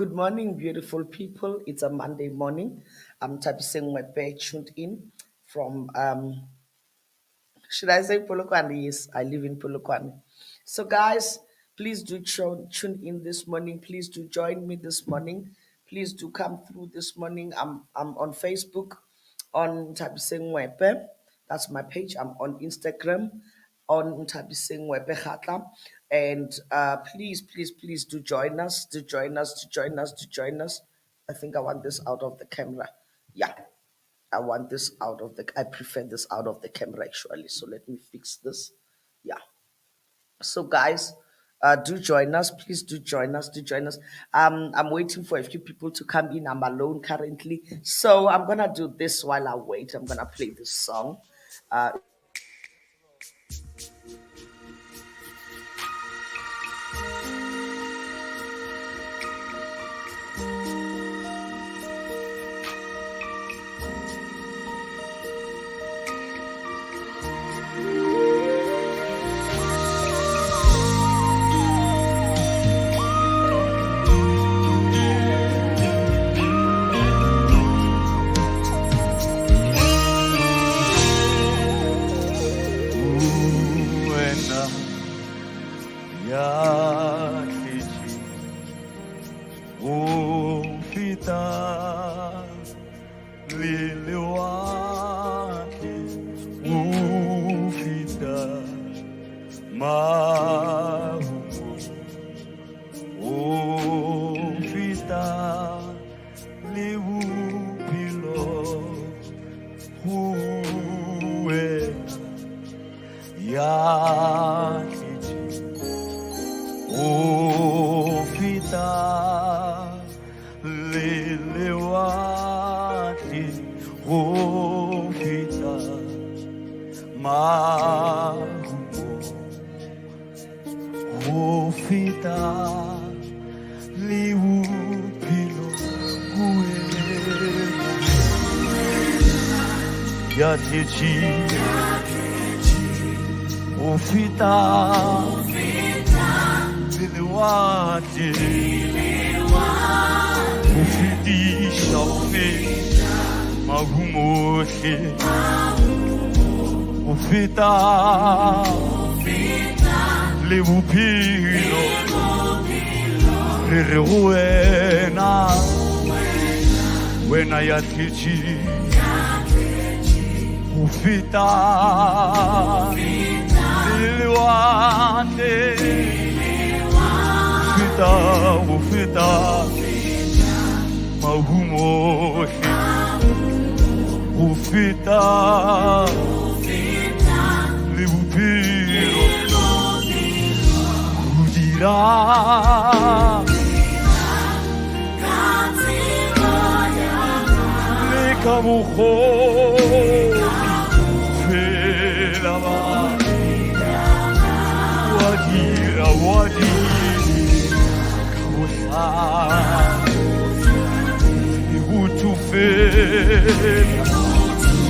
Good morning, beautiful people. It's a Monday morning. I'm Tabiseng Wepe, tuned in from should I say Polokwane? Yes, I live in Polokwane. So, guys, please do tune in this morning. Please do join me this morning. Please do come through this morning. I'm on Facebook on Tabiseng Wepe. That's my page. I'm on Instagram on Tabiseng Wepe Khatla. And please do join us. I think I want this out of the camera. Yeah. I prefer this out of the camera actually. So let me fix this. Yeah. So guys, do join us. Please do join us. I'm waiting for a few people to come in. I'm alone currently. So I'm gonna do this while I wait. I'm gonna play this song. Uh, Uwena yakiji ufita liliwaki ufita mahumu ufita liwupilo uwena yakiji ufita liliwaki ufita mahumo ufita liwupilo uwena yakiji ufita liliwati ufitisha ume magumoshe ufita liwupilo ririwena wena yakiji ufita liliwate ufita mahumoshi ufita liwupilo kudira likamuho felaba wadira wadi kamusa ibutufe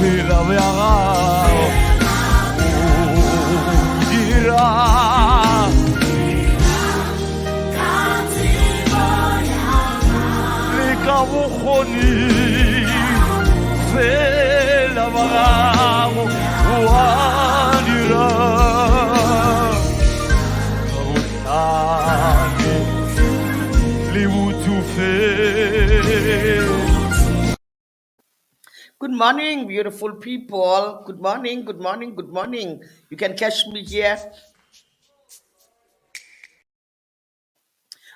felaba wadira likamuhoni felaba wadira Good morning, beautiful people. Good morning. You can catch me here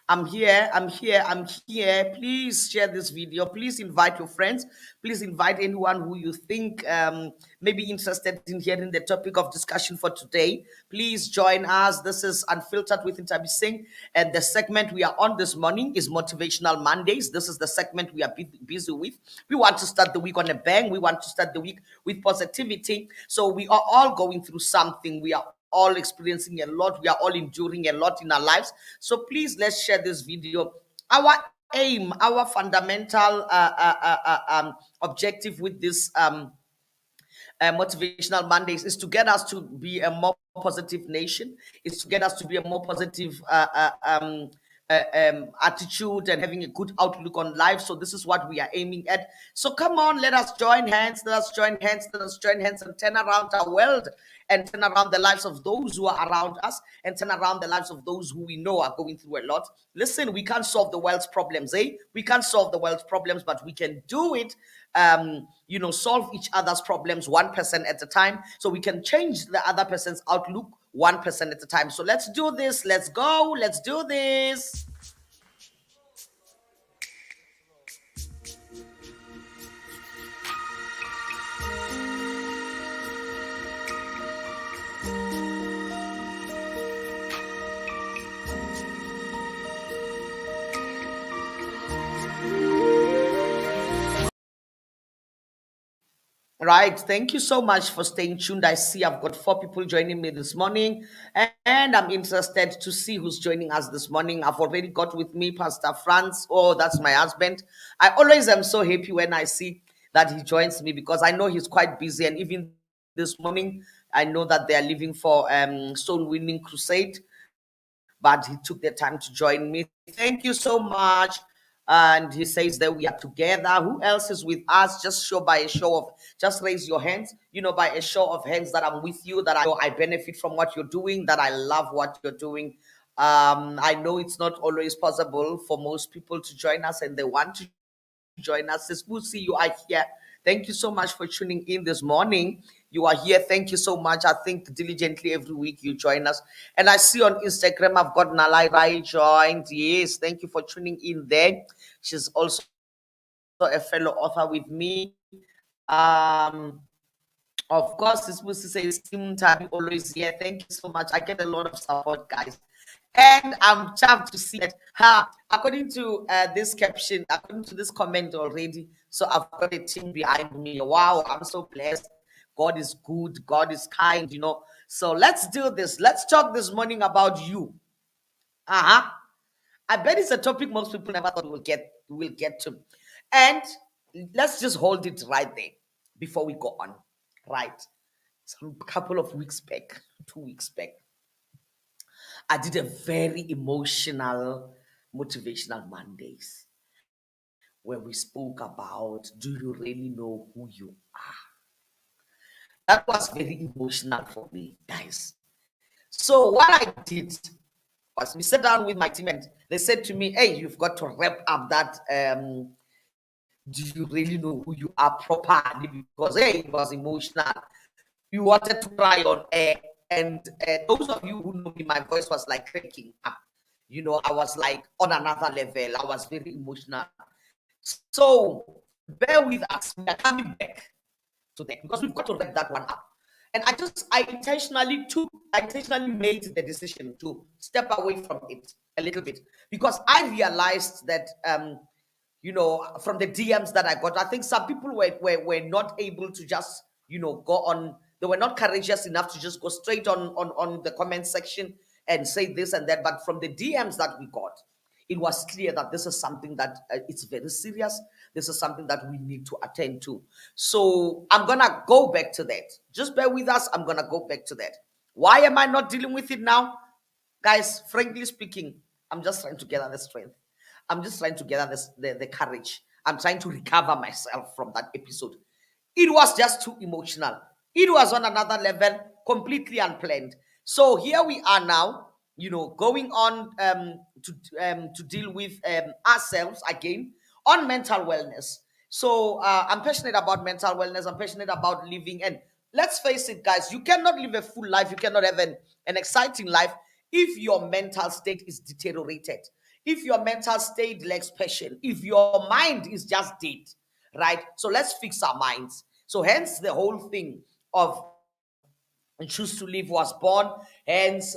I'm here. I'm here. I'm here. Please share this video. Please invite your friends. Please invite anyone who you think may be interested in hearing the topic of discussion for today. Please join us. This is Unfiltered with Intabi Singh. And the segment we are on this morning is Motivational Mondays. This is the segment we are busy with. We want to start the week on a bang. We want to start the week with positivity. So we are all going through something. We are all experiencing a lot. We are all enduring a lot in our lives. So please, let's share this video. Our aim, our fundamental objective with this motivational Mondays is to get us to be a more positive nation, is to get us to be a more positive attitude and having a good outlook on life. So this is what we are aiming at. So come on, let us join hands, let us join hands, let us join hands and turn around our world and turn around the lives of those who are around us and turn around the lives of those who we know are going through a lot. Listen, we can't solve the world's problems, eh? We can't solve the world's problems, but we can do it. Solve each other's problems 1% at a time, so we can change the other person's outlook 1% at a time. So let's do this. Let's go. Let's do this. Right. Thank you so much for staying tuned. I see I've got 4 people joining me this morning, and I'm interested to see who's joining us this morning. I've already got with me Pastor Franz. Oh, that's my husband. I always am so happy when I see that he joins me because I know he's quite busy. And even this morning, I know that they are leaving for Soul Winning Crusade, but he took the time to join me. Thank you so much. And he says that we are together. Who else is with us? Just show by a show of, just raise your hands, by a show of hands that I'm with you, that I know I benefit from what you're doing, that I love what you're doing. I know it's not always possible for most people to join us and they want to join us. It's good to see you are here. Thank you so much for tuning in this morning. You are here. Thank you so much. I think diligently every week you join us. And I see on Instagram I've got Nalai Rai joined. Yes, thank you for tuning in there. She's also a fellow author with me. Of course, this Musi says Team Tabi always here. Thank you so much. I get a lot of support, guys. And I'm chuffed to see that. According to this caption, according to this comment already, so I've got a team behind me. Wow, I'm so blessed. God is good. God is kind. So let's do this. Let's talk this morning about you. Uh-huh. I bet it's a topic most people never thought we'll get to. And let's just hold it right there before we go on. Right. Some couple of weeks back, 2 weeks back, I did a very emotional motivational Mondays where we spoke about, do you really know who you are? That was very emotional for me, guys. So what I did was we sat down with my team and they said to me, hey, you've got to wrap up that do you really know who you are properly? Because hey, it was emotional. We wanted to cry on air. And those of you who know me, my voice was like cracking up. I was like on another level. I was very emotional. So bear with us. We are coming back to that because we've got to wrap that one up. And I intentionally made the decision to step away from it a little bit because I realized that from the DMs that I got, I think some people were not able to just go on. They were not courageous enough to just go straight on the comment section and say this and that. But from the DMs that we got, it was clear that this is something that it's very serious. This is something that we need to attend to. So I'm gonna go back to that. Just bear with us. I'm gonna go back to that. Why am I not dealing with it now? Guys, frankly speaking, I'm just trying to gather the strength. I'm just trying to gather the courage. I'm trying to recover myself from that episode. It was just too emotional. It was on another level, completely unplanned. So here we are now, going on to deal with ourselves again on mental wellness. So I'm passionate about mental wellness. I'm passionate about living. And let's face it, guys, you cannot live a full life. You cannot have an exciting life if your mental state is deteriorated. if your mental state lacks passion, if your mind is just dead, right? So let's fix our minds. So hence the whole thing of Choose to Live was born. Hence,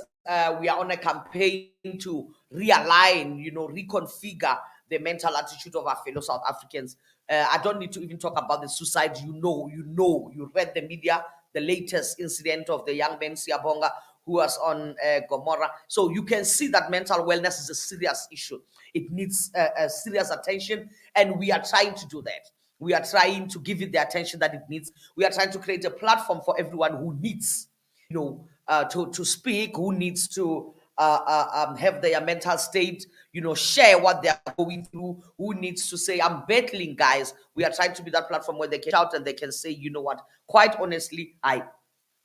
we are on a campaign to realign, reconfigure the mental attitude of our fellow South Africans. I don't need to even talk about the suicide. You read the media, the latest incident of the young man Siabonga who was on Gomorrah. So you can see that mental wellness is a serious issue. It needs a serious attention, and we are trying to do that. We are trying to give it the attention that it needs. We are trying to create a platform for everyone who needs, to speak, who needs to have their mental state, share what they are going through, who needs to say, I'm battling, guys. We are trying to be that platform where they can shout and they can say, you know what, quite honestly, I'm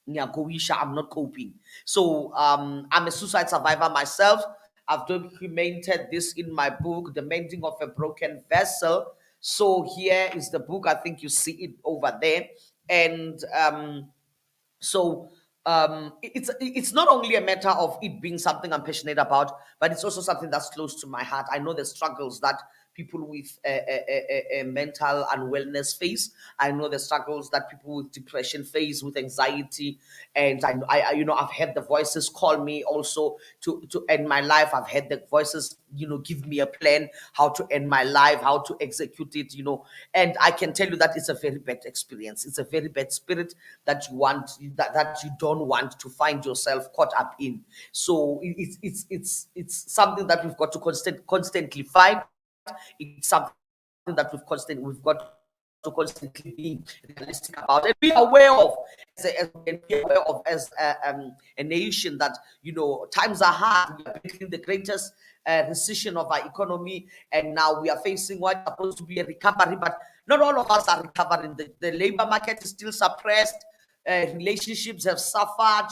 not coping. So I'm a suicide survivor myself. I've documented this in my book, The Mending of a Broken Vessel. So here is the book. I think you see it over there. And so it's not only a matter of it being something I'm passionate about, but it's also something that's close to my heart. I know the struggles that people with mental unwellness face. I know the struggles that people with depression face, with anxiety, and I've had the voices call me also to end my life. I've had the voices, give me a plan how to end my life, how to execute it, and I can tell you that it's a very bad experience. It's a very bad spirit that that you don't want to find yourself caught up in. So it's something that we've got to constantly fight. It's something that we've got to constantly be realistic about and be aware of, as a nation, that times are hard. We are battling the greatest recession of our economy, and now we are facing what's supposed to be a recovery, but not all of us are recovering. The labor market is still suppressed. Relationships have suffered.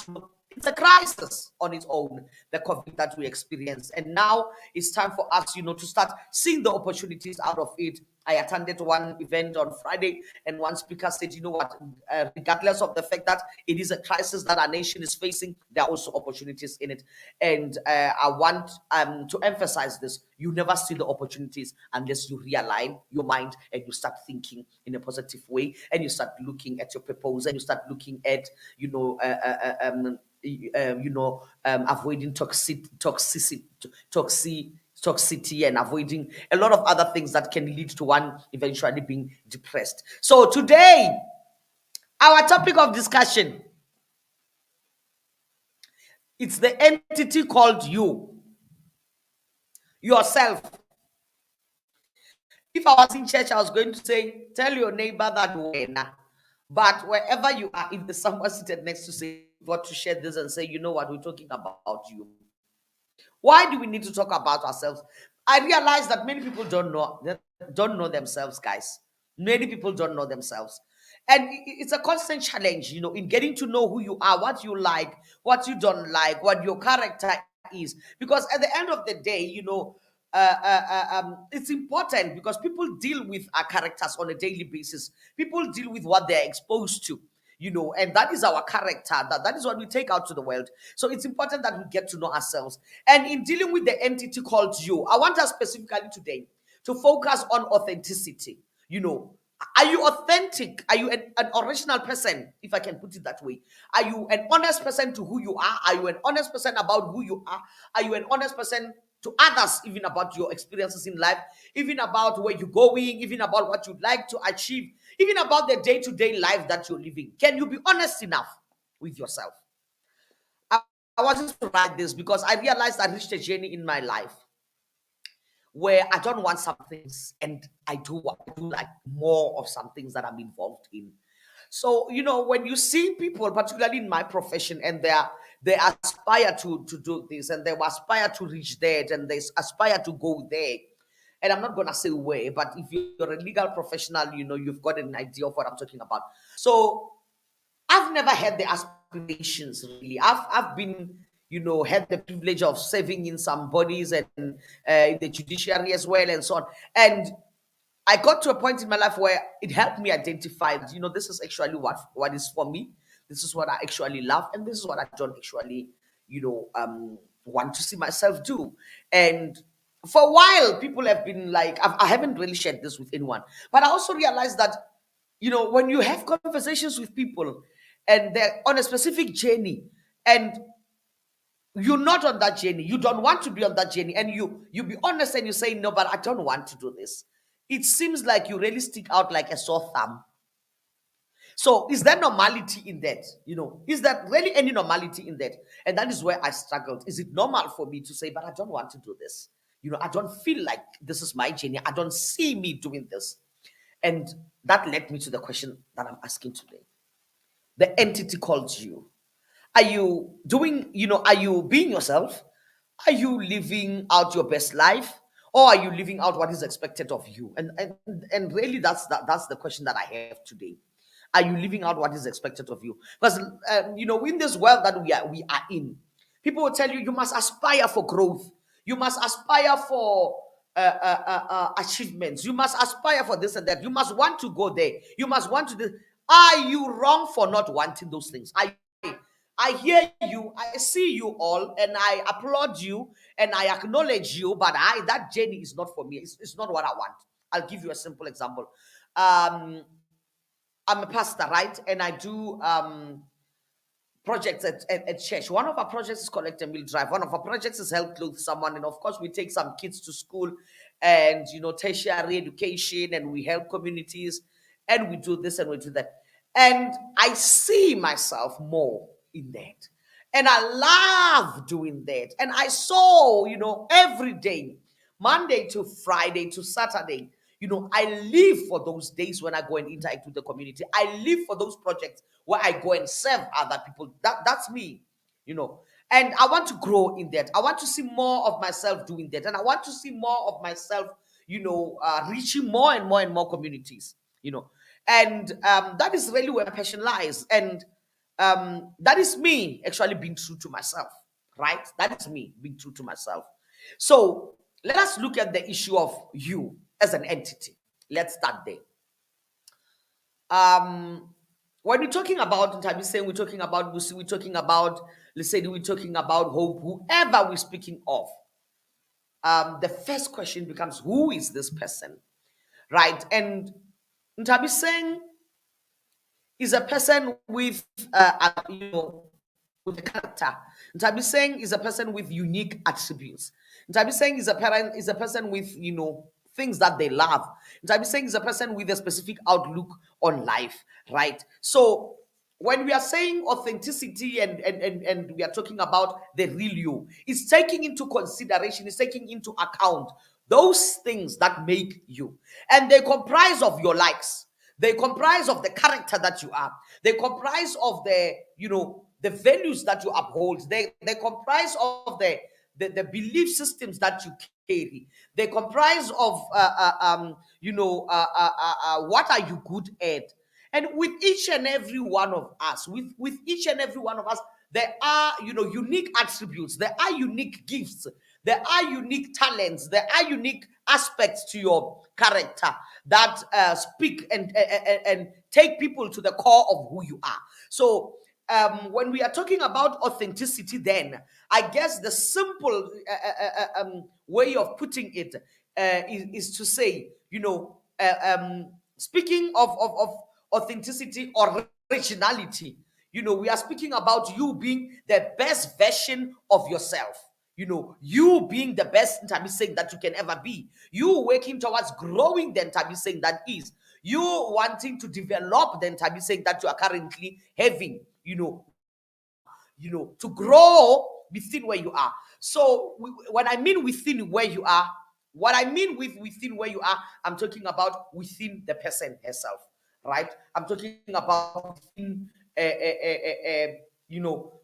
It's a crisis on its own, the COVID that we experience. And now it's time for us, to start seeing the opportunities out of it. I attended one event on Friday, and one speaker said, you know what, regardless of the fact that it is a crisis that our nation is facing, there are also opportunities in it. And I want to emphasize this. You never see the opportunities unless you realign your mind and you start thinking in a positive way, and you start looking at your purpose, and you start looking at, avoiding toxicity, and avoiding a lot of other things that can lead to one eventually being depressed. So today, our topic of discussion, it's the entity called yourself. If I was in church, I was going to say, tell your neighbor that when. But wherever you are, if there's someone seated next to say, got to share this and say, you know what, we're talking about you. Why do we need to talk about ourselves? I realize that many people don't know themselves, guys. Many people don't know themselves. And it's a constant challenge, in getting to know who you are, what you like, what you don't like, what your character is. Because at the end of the day, it's important because people deal with our characters on a daily basis. People deal with what they're exposed to, and that is our character. That is what we take out to the world. So it's important that we get to know ourselves. And in dealing with the entity called you, I want us specifically today to focus on authenticity. Are you authentic? Are you an original person, if I can put it that way? Are you an honest person to who you are? Are you an honest person about who you are? Are you an honest person to others, even about your experiences in life, even about where you're going, even about what you'd like to achieve, even about the day-to-day life that you're living? Can you be honest enough with yourself? I, I wanted to write this because I realized I reached a journey in my life where I don't want some things, and I do like more of some things that I'm involved in. So, when you see people, particularly in my profession, and they aspire to do this, and they aspire to reach that, and they aspire to go there. And I'm not gonna say where, but if you're a legal professional, you've got an idea of what I'm talking about. So I've never had the aspirations really. I've been, had the privilege of serving in some bodies and in the judiciary as well, and so on. And I got to a point in my life where it helped me identify, this is actually what is for me. This is what I actually love, and this is what I don't actually, want to see myself do. And For a while, people have been like, I haven't really shared this with anyone, but I also realized that, when you have conversations with people and they're on a specific journey, and you're not on that journey, you don't want to be on that journey, and you be honest and you say, no, but I don't want to do this. It seems like you really stick out like a sore thumb. So is there normality in that? Is there really any normality in that? And that is where I struggled. Is it normal for me to say, but I don't want to do this? I don't feel like this is my journey. I don't see me doing this. And that led me to the question that I'm asking today. The entity called you. Are you are you being yourself? Are you living out your best life? Or are you living out what is expected of you? And really that's the question that I have today. Are you living out what is expected of you? Because in this world that we are in, people will tell you, you must aspire for growth. You must aspire for achievements. You must aspire for this and that. You must want to go there. You must want to do. Are you wrong for not wanting those things? I hear you, I see you all, and I applaud you and I acknowledge you, but that journey is not for me. It's not what I want. I'll give you a simple example. Um, I'm a pastor, right? And I do projects at church. One of our projects is Collect a Meal Drive. One of our projects is Help Clothe Someone. And of course, we take some kids to school and, tertiary education, and we help communities, and we do this and we do that. And I see myself more in that. And I love doing that. And I saw, every day, Monday to Friday to Saturday, I live for those days when I go and interact with the community. I live for those projects where I go and serve other people. That's me, you know. And I want to grow in that. I want to see more of myself doing that. And I want to see more of myself, reaching more and more and more communities, And that is really where my passion lies. And that is me actually being true to myself, right? That is me being true to myself. So let us look at the issue of you as an entity. Let's start there. When we're talking about Ntabi saying, we're talking about Busi, we're talking about Lesedi, we're talking about Hope, whoever we're speaking of, the first question becomes, who is this person, right? And Ntabi saying is a person with, with a character. Ntabi saying is a person with unique attributes. Ntabi saying is a person with, things that they love. Ntabi saying is a person with a specific outlook on life, right? So when we are saying authenticity and we are talking about the real you, it's taking into consideration, it's taking into account those things that make you. And they comprise of your likes. They comprise of the character that you are. They comprise of the values that you uphold. They comprise of the belief systems that you carry. They comprise of what are you good at. And with each and every one of us, with each and every one of us, there are unique attributes, there are unique gifts, there are unique talents, there are unique aspects to your character that speak and take people to the core of who you are. So when we are talking about authenticity, then I guess the simple way of putting it is to say, speaking of authenticity or originality, we are speaking about you being the best version of yourself. You being the best Ntabi saying that you can ever be. You working towards growing the Ntabi saying that is. You wanting to develop the Ntabi saying that you are currently having, to grow within where you are. So when I mean within where you are, what I mean with within where you are, I'm talking about within the person herself, right? I'm talking about within,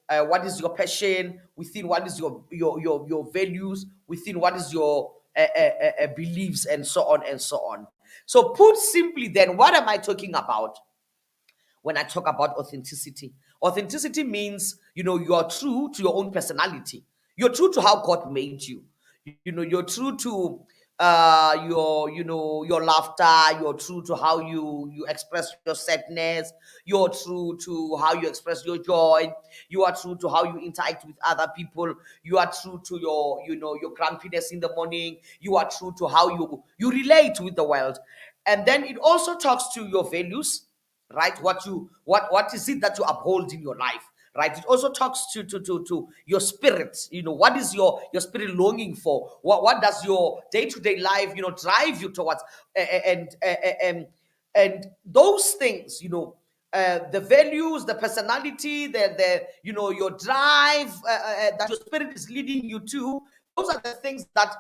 what is your passion, within what is your values, within what is your beliefs, and so on and so on. So put simply, then, what am I talking about when I talk about authenticity? Authenticity means, you are true to your own personality. You're true to how God made you. You're true to your your laughter. You're true to how you express your sadness. You're true to how you express your joy. You are true to how you interact with other people. You are true to your your grumpiness in the morning. You are true to how you relate with the world. And then it also talks to your values, right? What is it that you uphold in your life, right? It also talks to your spirit. What is your spirit longing for? What does your day-to-day life drive you towards? And those things, the values, the personality, the your drive, that your spirit is leading you to. Those are the things that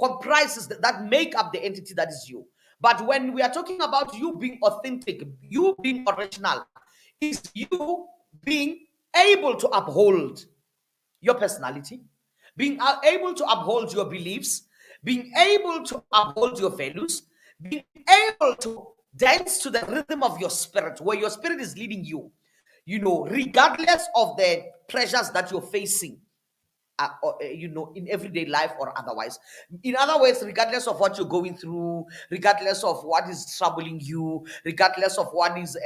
comprises that make up the entity that is you. But when we are talking about you being authentic, you being original, is you being able to uphold your personality, being able to uphold your beliefs, being able to uphold your values, being able to dance to the rhythm of your spirit, where your spirit is leading you, regardless of the pressures that you're facing, in everyday life or otherwise. In other words, regardless of what you're going through, regardless of what is troubling you, regardless of what is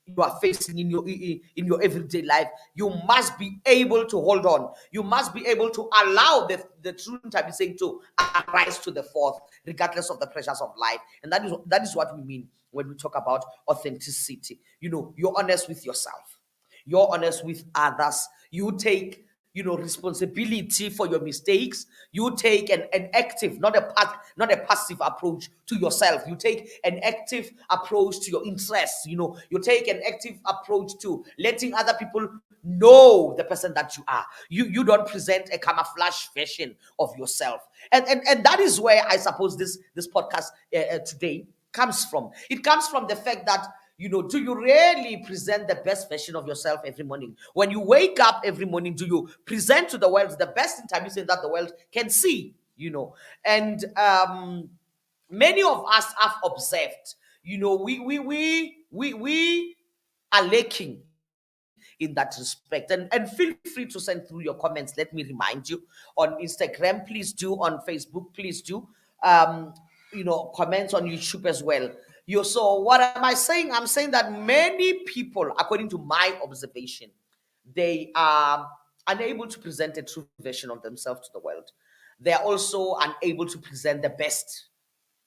you are facing in your everyday life, you must be able to hold on. You must be able to allow the truth I'm saying to arise to the forth, regardless of the pressures of life. And that is what we mean when we talk about authenticity. You're honest with yourself, you're honest with others. You take responsibility for your mistakes. You take an active, not a passive approach to yourself. You take an active approach to your interests. You take an active approach to letting other people know the person that you are. You don't present a camouflage version of yourself. And that is where I suppose this podcast today comes from. It comes from the fact that, do you really present the best version of yourself every morning? When you wake up every morning, do you present to the world the best interview that the world can see? And many of us have observed, we are lacking in that respect. And feel free to send through your comments. Let me remind you, on Instagram, please do. On Facebook, please do. um comments on YouTube as well. So what am I saying? I'm saying that many people, according to my observation, they are unable to present a true version of themselves to the world. They are also unable to present the best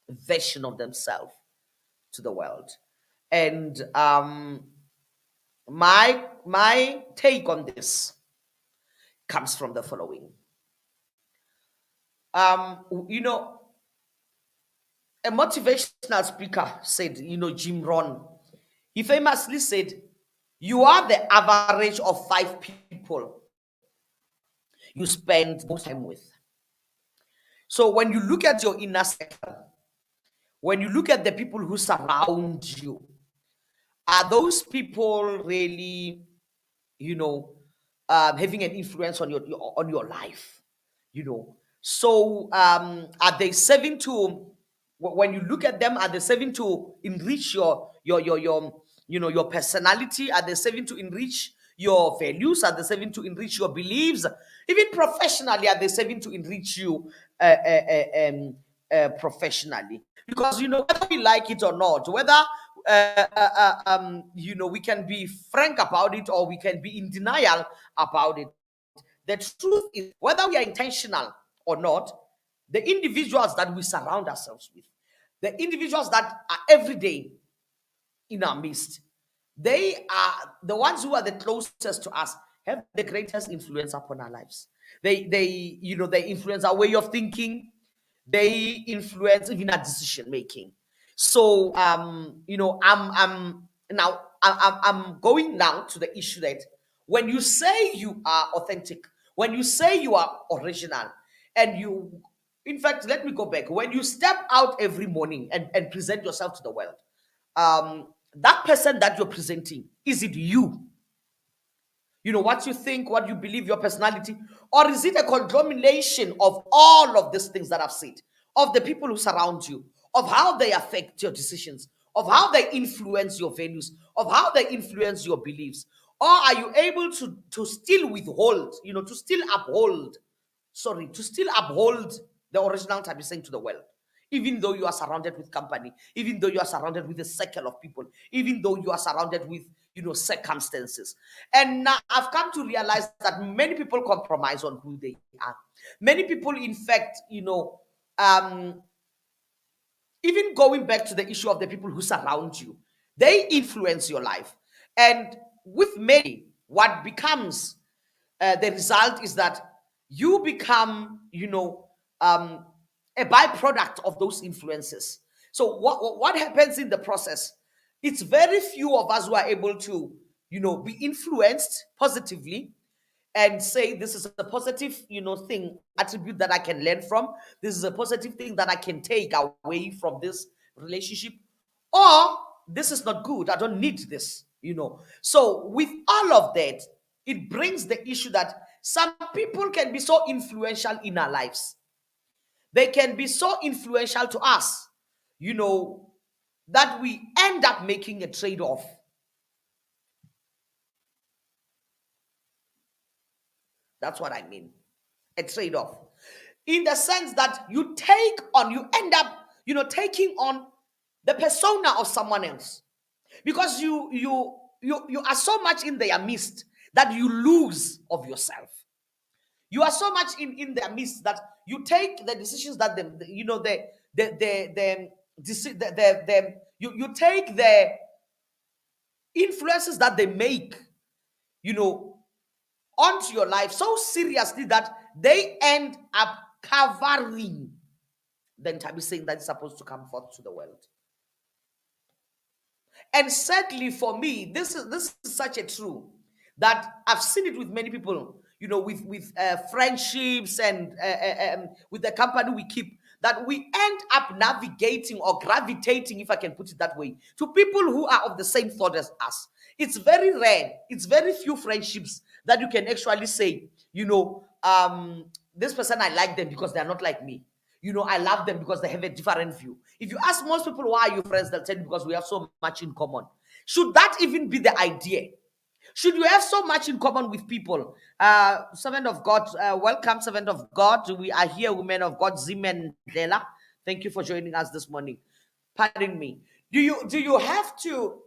version of themselves to the world. And my take on this comes from the following. You know, a motivational speaker said, Jim Rohn, he famously said, you are the average of 5 people you spend most time with. So when you look at your inner circle, when you look at the people who surround you, are those people really, you know, having an influence on your life? So are they serving to, when you look at them, are they serving to enrich your personality? Are they serving to enrich your values? Are they serving to enrich your beliefs? Even professionally, are they serving to enrich you professionally? Because whether we like it or not, whether we can be frank about it or we can be in denial about it. The truth is, whether we are intentional or not, the individuals that we surround ourselves with, the individuals that are every day in our midst, they are the ones who are the closest to us, have the greatest influence upon our lives. They influence our way of thinking. They influence even our decision making. So I'm going now to the issue that when you say you are authentic, when you say you are original, and you, in fact, let me go back. When you step out every morning and present yourself to the world, that person that you're presenting, is it you? What you think, what you believe, your personality, or is it a conglomeration of all of these things that I've said, of the people who surround you, of how they affect your decisions, of how they influence your values, of how they influence your beliefs? Or are you able to still withhold, to still uphold, to still uphold the original type is saying to the world. Even though you are surrounded with company, even though you are surrounded with a circle of people, even though you are surrounded with, circumstances. And now I've come to realize that many people compromise on who they are. Many people, in fact, um, even going back to the issue of the people who surround you, they influence your life. And with many, what becomes the result is that you become, a byproduct of those influences. So what happens in the process? It's very few of us who are able to, be influenced positively and say this is a positive, thing, attribute that I can learn from. This is a positive thing that I can take away from this relationship, or this is not good, I don't need this. So with all of that, it brings the issue that some people can be so influential in our lives. They can be so influential to us, you know that we end up making a trade-off. That's what I mean. A trade-off. In the sense that you end up, taking on the persona of someone else. Because you are so much in their midst that you lose of yourself. You are so much in their midst that you take the decisions that you take the influences that they make, you know, onto your life so seriously that they end up covering the entire saying that is supposed to come forth to the world. And sadly for me, this is such a true that I've seen it with many people, with friendships and with the company we keep, that we end up navigating or gravitating, if I can put it that way, to people who are of the same thought as us. It's very rare. It's very few friendships that you can actually say, this person, I like them because they're not like me. I love them because they have a different view. If you ask most people why are you friends, they'll tell you because we have so much in common. Should that even be the idea? Should you have so much in common with people? Servant of God, welcome, servant of God. We are here, women of God, Zim and Lela. Thank you for joining us this morning. Pardon me. Do you have to,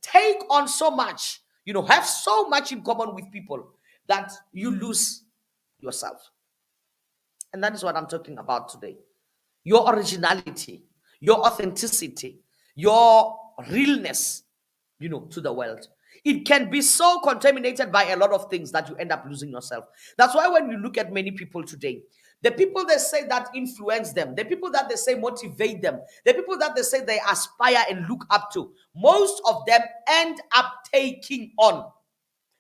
take on so much, have so much in common with people that you lose yourself? And that is what I'm talking about today. Your originality, your authenticity, your realness, to the world. It can be so contaminated by a lot of things that you end up losing yourself. That's why when you look at many people today, the people they say that influence them, the people that they say motivate them, the people that they say they aspire and look up to, most of them end up taking on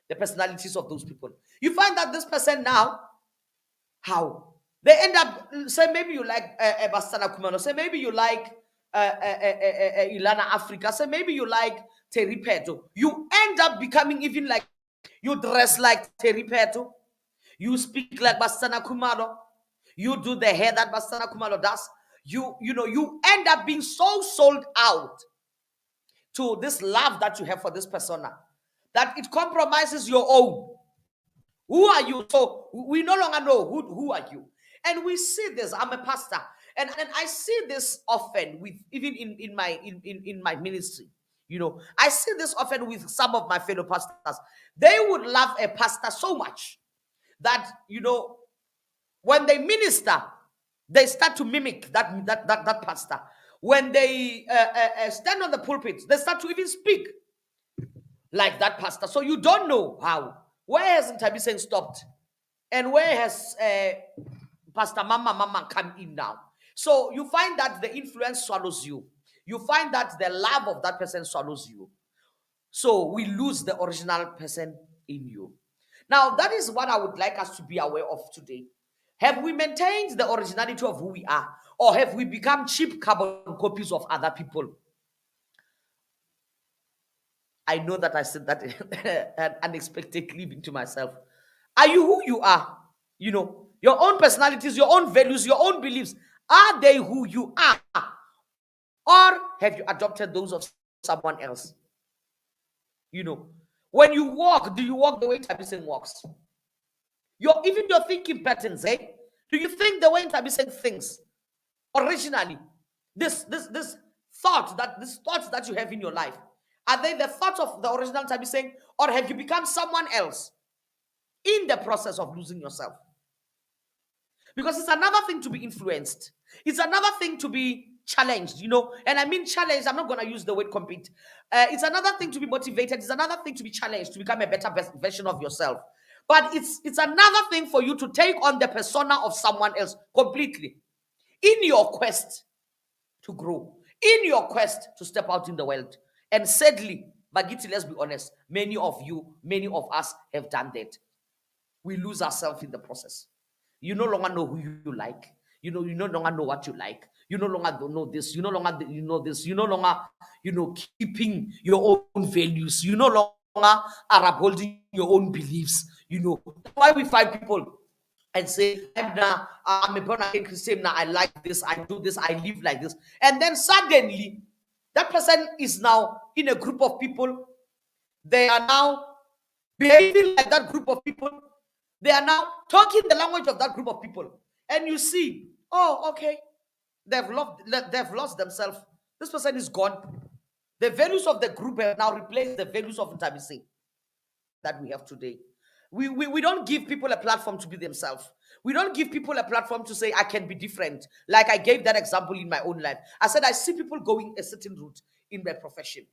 the personalities of those people. You find that this person now, how? They end up, say maybe you like Bastana Kumano, say maybe you like Ilana Africa, say maybe you like Terry Peto. You end up becoming even like, you dress like Terry Peto, you speak like Bastana Kumalo, you do the hair that Bastana Kumalo does. You end up being so sold out to this love that you have for this persona that it compromises your own. Who are you? So we no longer know who are you. And we see this. I'm a pastor, and I see this often with even in my ministry. I see this often with some of my fellow pastors. They would love a pastor so much that when they minister, they start to mimic that pastor. When they stand on the pulpit, they start to even speak like that pastor. So you don't know how. Where has Ntabisen stopped? And where has Pastor Mama come in now? So you find that the influence swallows you. You find that the love of that person swallows you. So we lose the original person in you. Now, that is what I would like us to be aware of today. Have we maintained the originality of who we are? Or have we become cheap carbon copies of other people? I know that I said that unexpectedly even to myself. Are you who you are? Your own personalities, your own values, your own beliefs, are they who you are? Or have you adopted those of someone else? When you walk, do you walk the way Tabitha walks? Even your thinking patterns, Do you think the way Ntabiseng thinks originally, this thoughts that you have in your life, are they the thoughts of the original Ntabiseng, or have you become someone else in the process of losing yourself? Because it's another thing to be influenced. It's another thing to be challenged, And I mean challenged, I'm not going to use the word compete. It's another thing to be motivated. It's another thing to be challenged, to become a better version of yourself. But it's another thing for you to take on the persona of someone else completely in your quest to grow, in your quest to step out in the world. And sadly, Bagiti, let's be honest, many of us have done that. We lose ourselves in the process. You no longer know who you like. You no longer know what you like. You no longer don't know this. You no longer you know this. You no longer, keeping your own values. You no longer are upholding your own beliefs. That's why we find people and say, I'm a born again Christian now. I like this. I do this. I live like this. And then suddenly, that person is now in a group of people. They are now behaving like that group of people. They are now talking the language of that group of people. And you see, oh, okay, they've lost themselves. This person is gone. The values of the group have now replaced the values of Ntabiseng that we have today. We don't give people a platform to be themselves. We don't give people a platform to say, I can be different. Like I gave that example in my own life. I said, I see people going a certain route in their profession,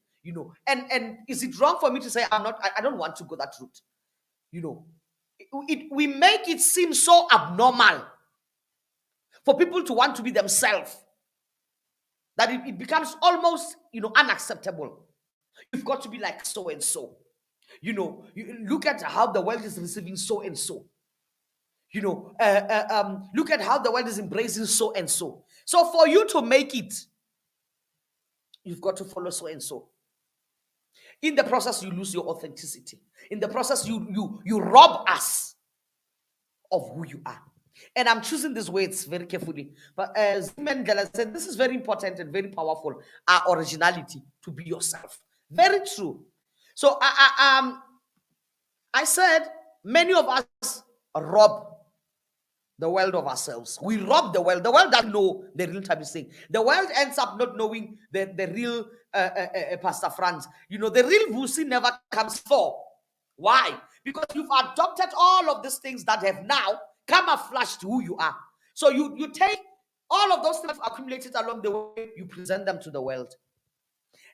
and is it wrong for me to say I don't want to go that route? We make it seem so abnormal for people to want to be themselves that it becomes almost, unacceptable. You've got to be like so and so. You look at how the world is receiving so and so. Look at how the world is embracing so and so. So for you to make it, you've got to follow so and so. In the process, you lose your authenticity. In the process, you rob us of who you are. And I'm choosing these words very carefully. But as Mandela said, this is very important and very powerful. Our originality, to be yourself. Very true. So I said many of us rob the world of ourselves. We rob the world. The world doesn't know the real Ntabiseng. The world ends up not knowing the real Pastor Franz. The real Vusi never comes for. Why? Because you've adopted all of these things that have now camouflaged who you are. So you take all of those things accumulated along the way, you present them to the world.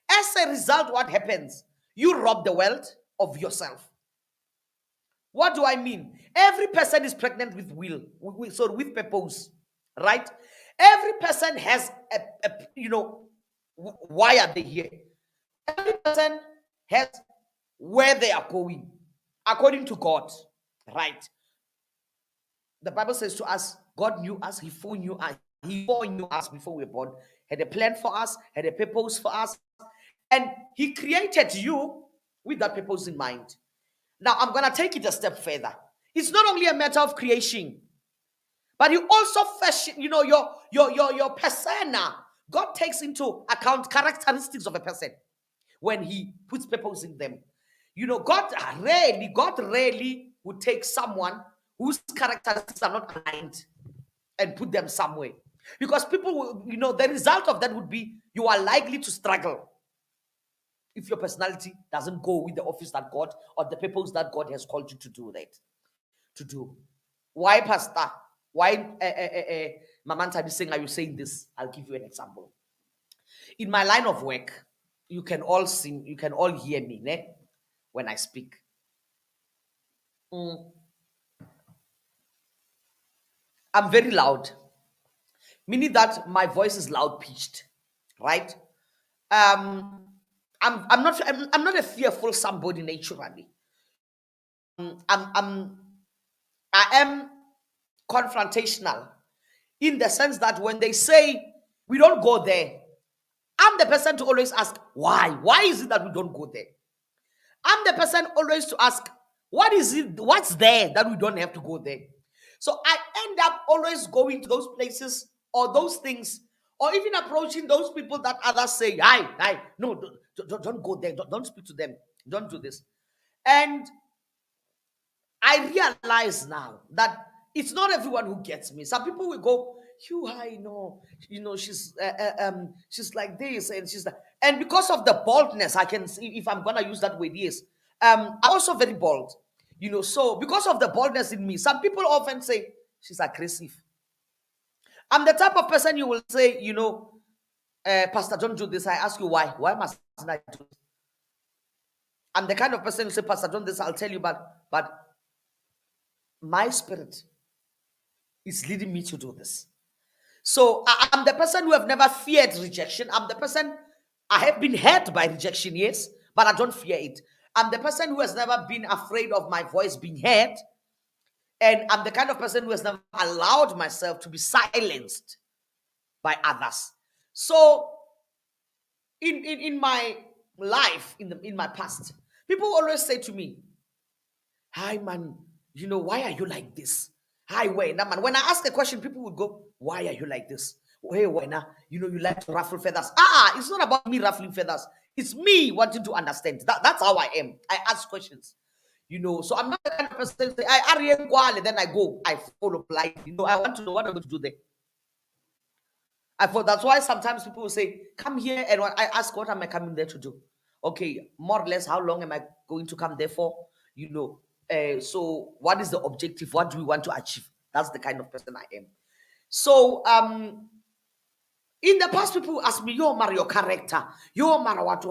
As a result, what happens? You rob the world of yourself. What do I mean? Every person is pregnant with with purpose, right? Every person has why are they here? Every person has where they are going, according to God, right? The Bible says to us, God knew us, He foreknew us, He foreknew us before we were born, had a plan for us, had a purpose for us, and He created you with that purpose in mind. Now, I'm going to take it a step further. It's not only a matter of creation, but you also fashion, your persona. God takes into account characteristics of a person when He puts purpose in them. God rarely would take someone whose characteristics are not aligned and put them somewhere. Because people will, the result of that would be you are likely to struggle if your personality doesn't go with the office that God or the purpose that God has called you to do. Why, Pastor? Why, Mama Ntabiseng, are you saying this? I'll give you an example. In my line of work, you can all hear me, when I speak. I'm very loud, meaning that my voice is loud pitched, right? I'm not a fearful somebody naturally. I am confrontational in the sense that when they say we don't go there, I'm the person to always ask why. Why is it that we don't go there? I'm the person always to ask what's there that we don't have to go there. So I end up always going to those places or those things, or even approaching those people that others say, hi, no, don't go there, don't speak to them, don't do this. And I realize now that it's not everyone who gets me. Some people will go, you, I know, she's like this, and she's like, and because of the boldness, I can see if I'm gonna use that word, yes. I'm also very bold, so because of the boldness in me, some people often say she's aggressive. I'm the type of person you will say, Pastor, don't do this. I ask you why. Why must I do this? I'm the kind of person who say, Pastor, don't do this. I'll tell you, but my spirit is leading me to do this. So I'm the person who have never feared rejection. I'm the person I have been hurt by rejection, yes, but I don't fear it. I'm the person who has never been afraid of my voice being heard, and I'm the kind of person who has never allowed myself to be silenced by others. So in my life, in my past, people always say to me, hi man, why are you like this? Hi, Wena, man. When I ask a question, people would go, why are you like this? Hey, Wena, you like to ruffle feathers. It's not about me ruffling feathers. It's me wanting to understand. That's how I am. I ask questions. So I'm not the kind of person say, I are and then I go, I follow blind. I want to know what I'm going to do there. I thought that's why sometimes people will say, come here, and when I ask, what am I coming there to do? Okay, more or less, how long am I going to come there for? So what is the objective? What do we want to achieve? That's the kind of person I am. So in the past, people ask me, "Yo, Mario character, yo, Mara what,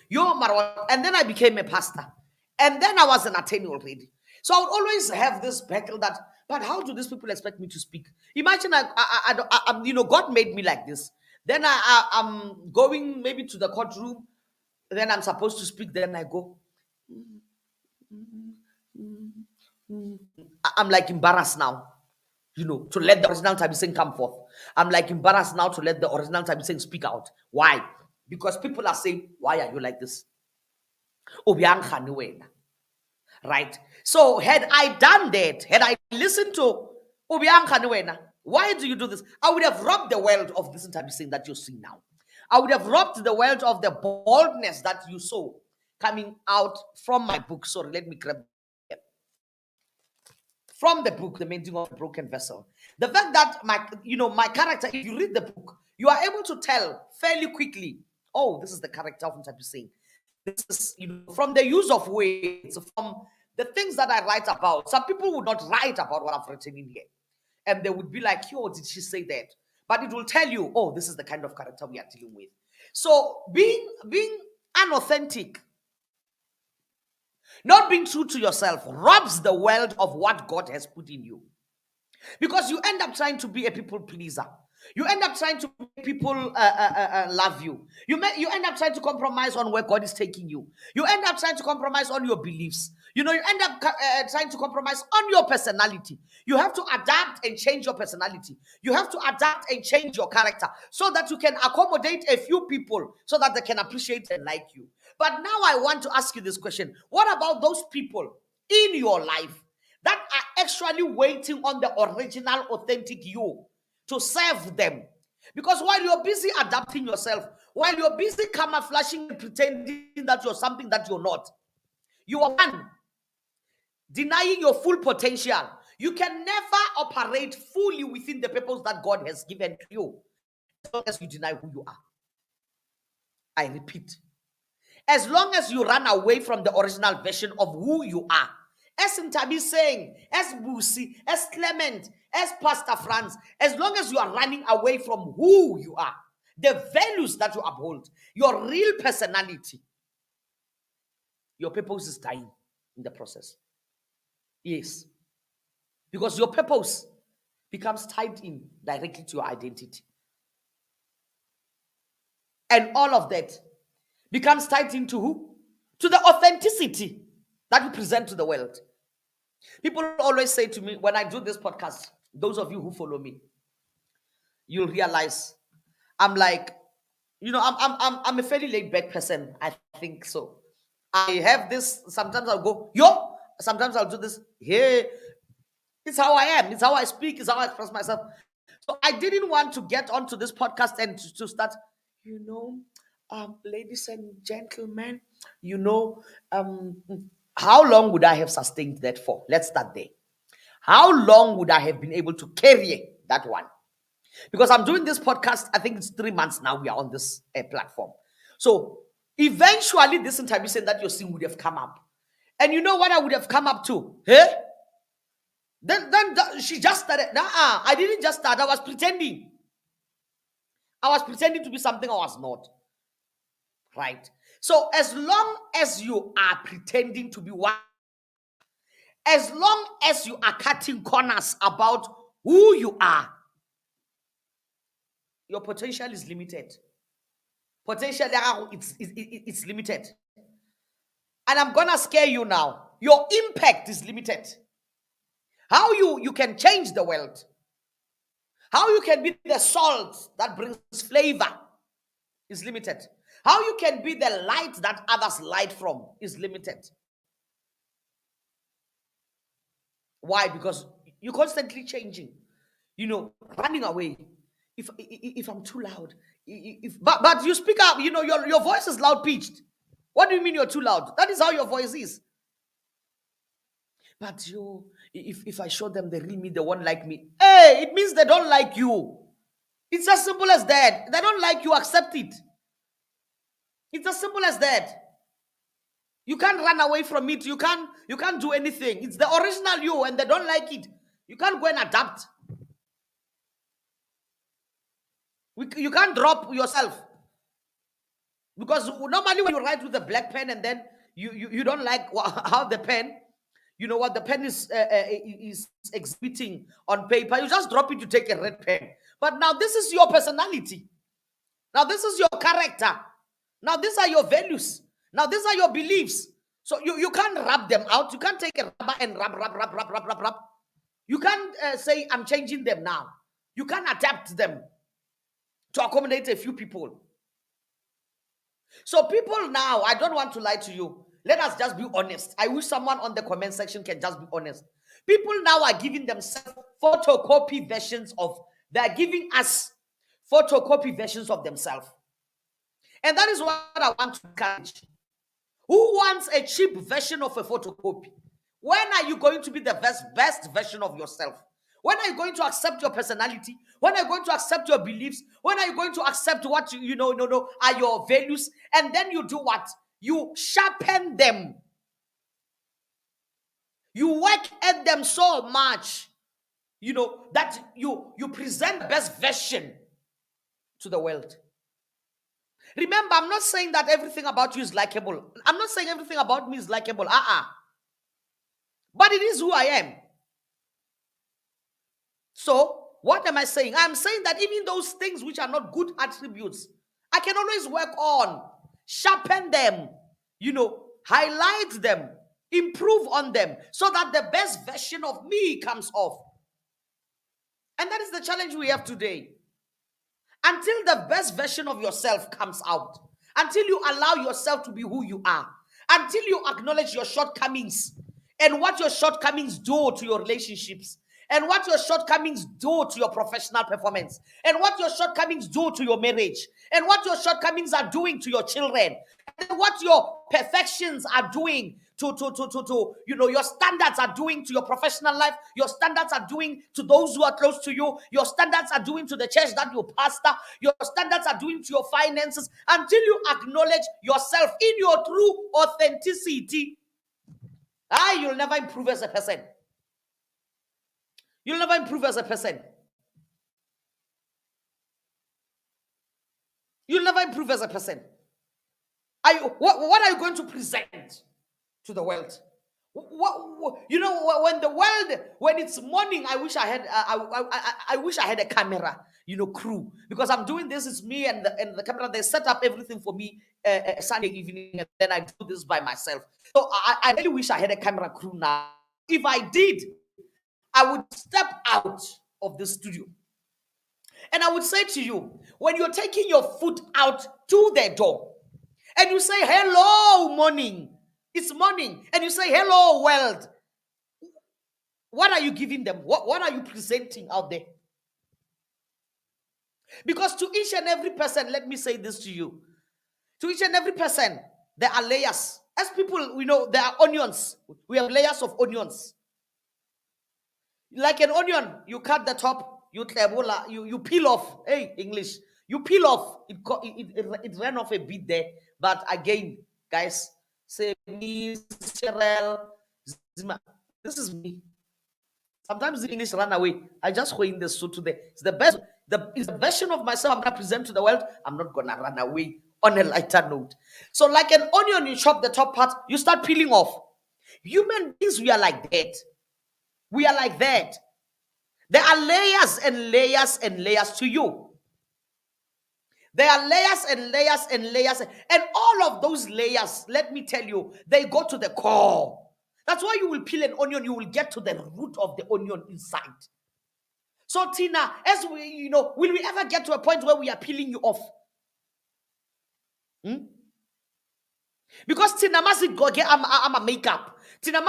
yo, Mara what," and then I became a pastor, and then I was an attorney already. So I would always have this battle that, but how do these people expect me to speak? Imagine God made me like this. Then I'm going maybe to the courtroom. Then I'm supposed to speak. Then I go. I'm like embarrassed now, to let the original Tabising come forth. I'm like embarrassed now to let the original Tabising speak out. Why? Because people are saying, why are you like this? Right? So had I done that, had I listened to why do you do this? I would have robbed the world of this Tabising that you see now. I would have robbed the world of the boldness that you saw coming out from my book. Sorry, let me grab from the book, The Mending of a Broken Vessel. The fact that my character, if you read the book, you are able to tell fairly quickly, oh, this is the character of Ntapising. This is, from the use of words, from the things that I write about. Some people would not write about what I've written in here. And they would be like, yo, did she say that? But it will tell you, oh, this is the kind of character we are dealing with. So being unauthentic, not being true to yourself, robs the world of what God has put in you. Because you end up trying to be a people pleaser. You end up trying to make people love you. You end up trying to compromise on where God is taking you. You end up trying to compromise on your beliefs. You end up trying to compromise on your personality. You have to adapt and change your personality. You have to adapt and change your character so that you can accommodate a few people so that they can appreciate and like you. But now I want to ask you this question. What about those people in your life that are actually waiting on the original, authentic you to serve them? Because while you're busy adapting yourself, while you're busy camouflaging and pretending that you're something that you're not, you are one, denying your full potential. You can never operate fully within the purpose that God has given to you as long as you deny who you are. I repeat, as long as you run away from the original version of who you are, as Ntabi saying, as Busi, as Clement, as Pastor Franz, as long as you are running away from who you are, the values that you uphold, your real personality, your purpose is dying in the process. Yes. Because your purpose becomes tied in directly to your identity. And all of that becomes tied into who? To the authenticity that you present to the world. People always say to me when I do this podcast, those of you who follow me, you'll realize I'm like, I'm a fairly laid back person. I think so. I have this. Sometimes I'll go yo. Sometimes I'll do this. Hey, it's how I am. It's how I speak. It's how I express myself. So I didn't want to get onto this podcast and to start, ladies and gentlemen, how long would I have sustained that for? Let's start there. How long would I have been able to carry that one? Because I'm doing this podcast, I think it's 3 months now we are on this platform. So eventually, this interview saying that you're seeing would have come up. And you know what I would have come up to? Hey? She just started. Nah, I didn't just start. I was pretending. I was pretending to be something I was not. Right? So as long as you are pretending to be one, as long as you are cutting corners about who you are, your potential is limited. Potential, it's limited. And I'm gonna scare you now. Your impact is limited. How you can change the world, how you can be the salt that brings flavor is limited. How you can be the light that others light from is limited. Why? Because you're constantly changing, running away. If I'm too loud, but you speak up, your voice is loud pitched. What do you mean you're too loud? That is how your voice is. But if I show them the real me, they won't like me. Hey, it means they don't like you. It's as simple as that. They don't like you, accept it. It's as simple as that. You can't run away from it. You can't do anything. It's the original you, and they don't like it. You can't go and adapt. You can't drop yourself. Because normally when you write with a black pen and then you don't like how the pen, what the pen is exhibiting on paper, you just drop it to take a red pen. But now this is your personality. Now this is your character. Now these are your values. Now these are your beliefs. So you can't rub them out. You can't take a rubber and rub. You can't say, I'm changing them now. You can't adapt them to accommodate a few people. So people now, I don't want to lie to you. Let us just be honest. I wish someone on the comment section can just be honest. People now are giving themselves photocopy versions of, they're giving us photocopy versions of themselves. And that is what I want to encourage. Who wants a cheap version of a photocopy? When are you going to be the best version of yourself? When are you going to accept your personality? When are you going to accept your beliefs? When are you going to accept what are your values? And then you do what? You sharpen them. You work at them so much, that you present the best version to the world. Remember, I'm not saying that everything about you is likable. I'm not saying everything about me is likable. But it is who I am. So, what am I saying? I'm saying that even those things which are not good attributes, I can always work on, sharpen them, highlight them, improve on them, so that the best version of me comes off. And that is the challenge we have today. Until the best version of yourself comes out, until you allow yourself to be who you are, until you acknowledge your shortcomings and what your shortcomings do to your relationships, and what your shortcomings do to your professional performance, and what your shortcomings do to your marriage, and what your shortcomings are doing to your children, and what your perfections are doing to your standards are doing to your professional life, your standards are doing to those who are close to you, your standards are doing to the church that you pastor, your standards are doing to your finances. Until you acknowledge yourself in your true authenticity, you'll never improve as a person. You'll never improve as a person. You'll never improve as a person. What are you going to present to the world? When it's morning, I wish I had I wish I had a camera, crew, because I'm doing this. It's me and the camera. They set up everything for me Sunday evening, and then I do this by myself. So I really wish I had a camera crew now. If I did, I would step out of the studio and I would say to you, when you're taking your foot out to the door and you say, hello, morning, it's morning, and you say, hello, world, what are you giving them? What are you presenting out there? Because to each and every person, let me say this to you, to each and every person, there are layers. As people, there are onions. We have layers of onions. Like an onion, you cut the top, you peel off. Hey, English, you peel off. It ran off a bit there, but again, guys, say me, Cheryl, Zima. This is me. Sometimes the English run away. I just go in the suit today. It's the best. It's the version of myself I'm gonna present to the world. I'm not gonna run away. On a lighter note, so like an onion, you chop the top part, you start peeling off. Human beings, we are like that. We are like that. There are layers and layers and layers to you. There are layers and layers and layers. And all of those layers, let me tell you, they go to the core. That's why you will peel an onion, you will get to the root of the onion inside. So, Tina, as we, will we ever get to a point where we are peeling you off? Because Tina must go get I'm a makeup. Tina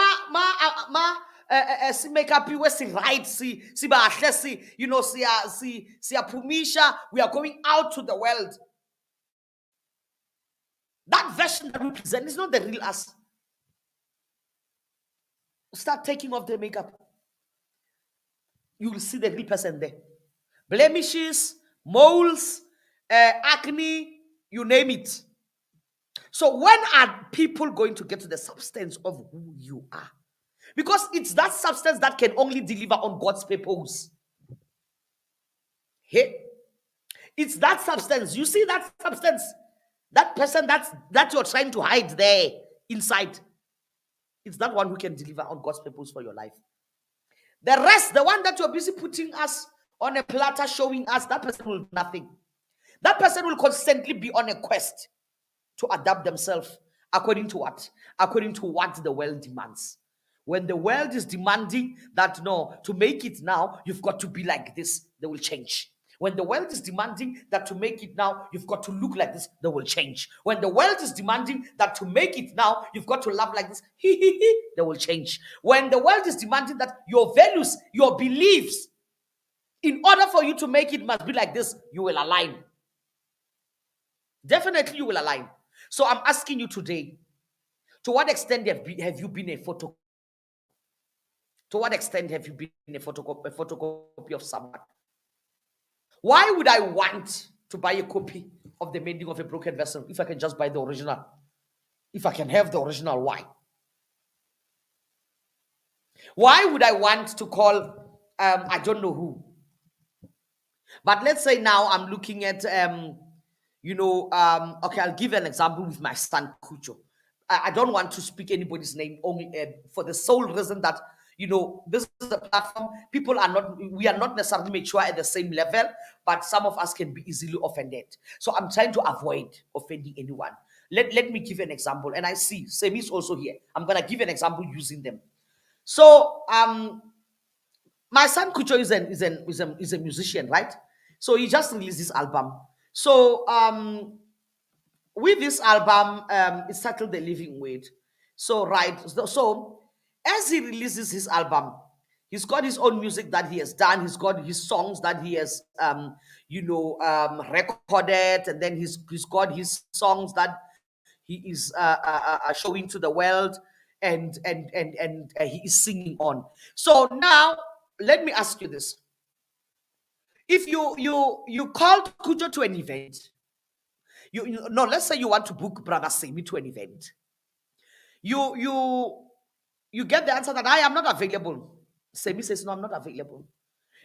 si makeup we si right si ba si si apumisha, we are going out to the world. That version that we present is not the real us. Start taking off the makeup. You will see the real person there. Blemishes, moles, acne, you name it. So when are people going to get to the substance of who you are? Because it's that substance that can only deliver on God's purpose. Hey, it's that substance. You see that substance, that person that you're trying to hide there inside. It's that one who can deliver on God's purpose for your life. The rest, the one that you're busy putting us on a platter, showing us, that person will do nothing. That person will constantly be on a quest to adapt themselves according to what? According to what the world demands. When the world is demanding that, no, to make it now, you've got to be like this, they will change. When the world is demanding that to make it now, you've got to look like this, they will change. When the world is demanding that to make it now, you've got to laugh like this, they will change. When the world is demanding that your values, your beliefs, in order for you to make it must be like this, you will align. Definitely you will align. So I'm asking you today, to what extent have you been a photocopy? To what extent have you been a photocopy of someone? Why would I want to buy a copy of the mending of a broken vessel if I can just buy the original? If I can have the original, why? Why would I want to call, I don't know who? But let's say now I'm looking at, okay, I'll give an example with my son, Kucho. I don't want to speak anybody's name only for the sole reason that, this is a platform. We are not necessarily mature at the same level, but some of us can be easily offended. So I'm trying to avoid offending anyone. Let me give an example. And I see Semi is also here. I'm going to give an example using them. So, my son Kucho is a musician, right? So he just released this album. So, with this album, it's titled The Living Word. So, right. So, as he releases his album, he's got his own music that he has done. He's got his songs that he has, recorded, and then he's got his songs that he is showing to the world, and he is singing on. So now, let me ask you this: if you called Kujo to an event, no, let's say you want to book Brother Semi to an event, you get the answer that I am not available. Semi says, no, I'm not available.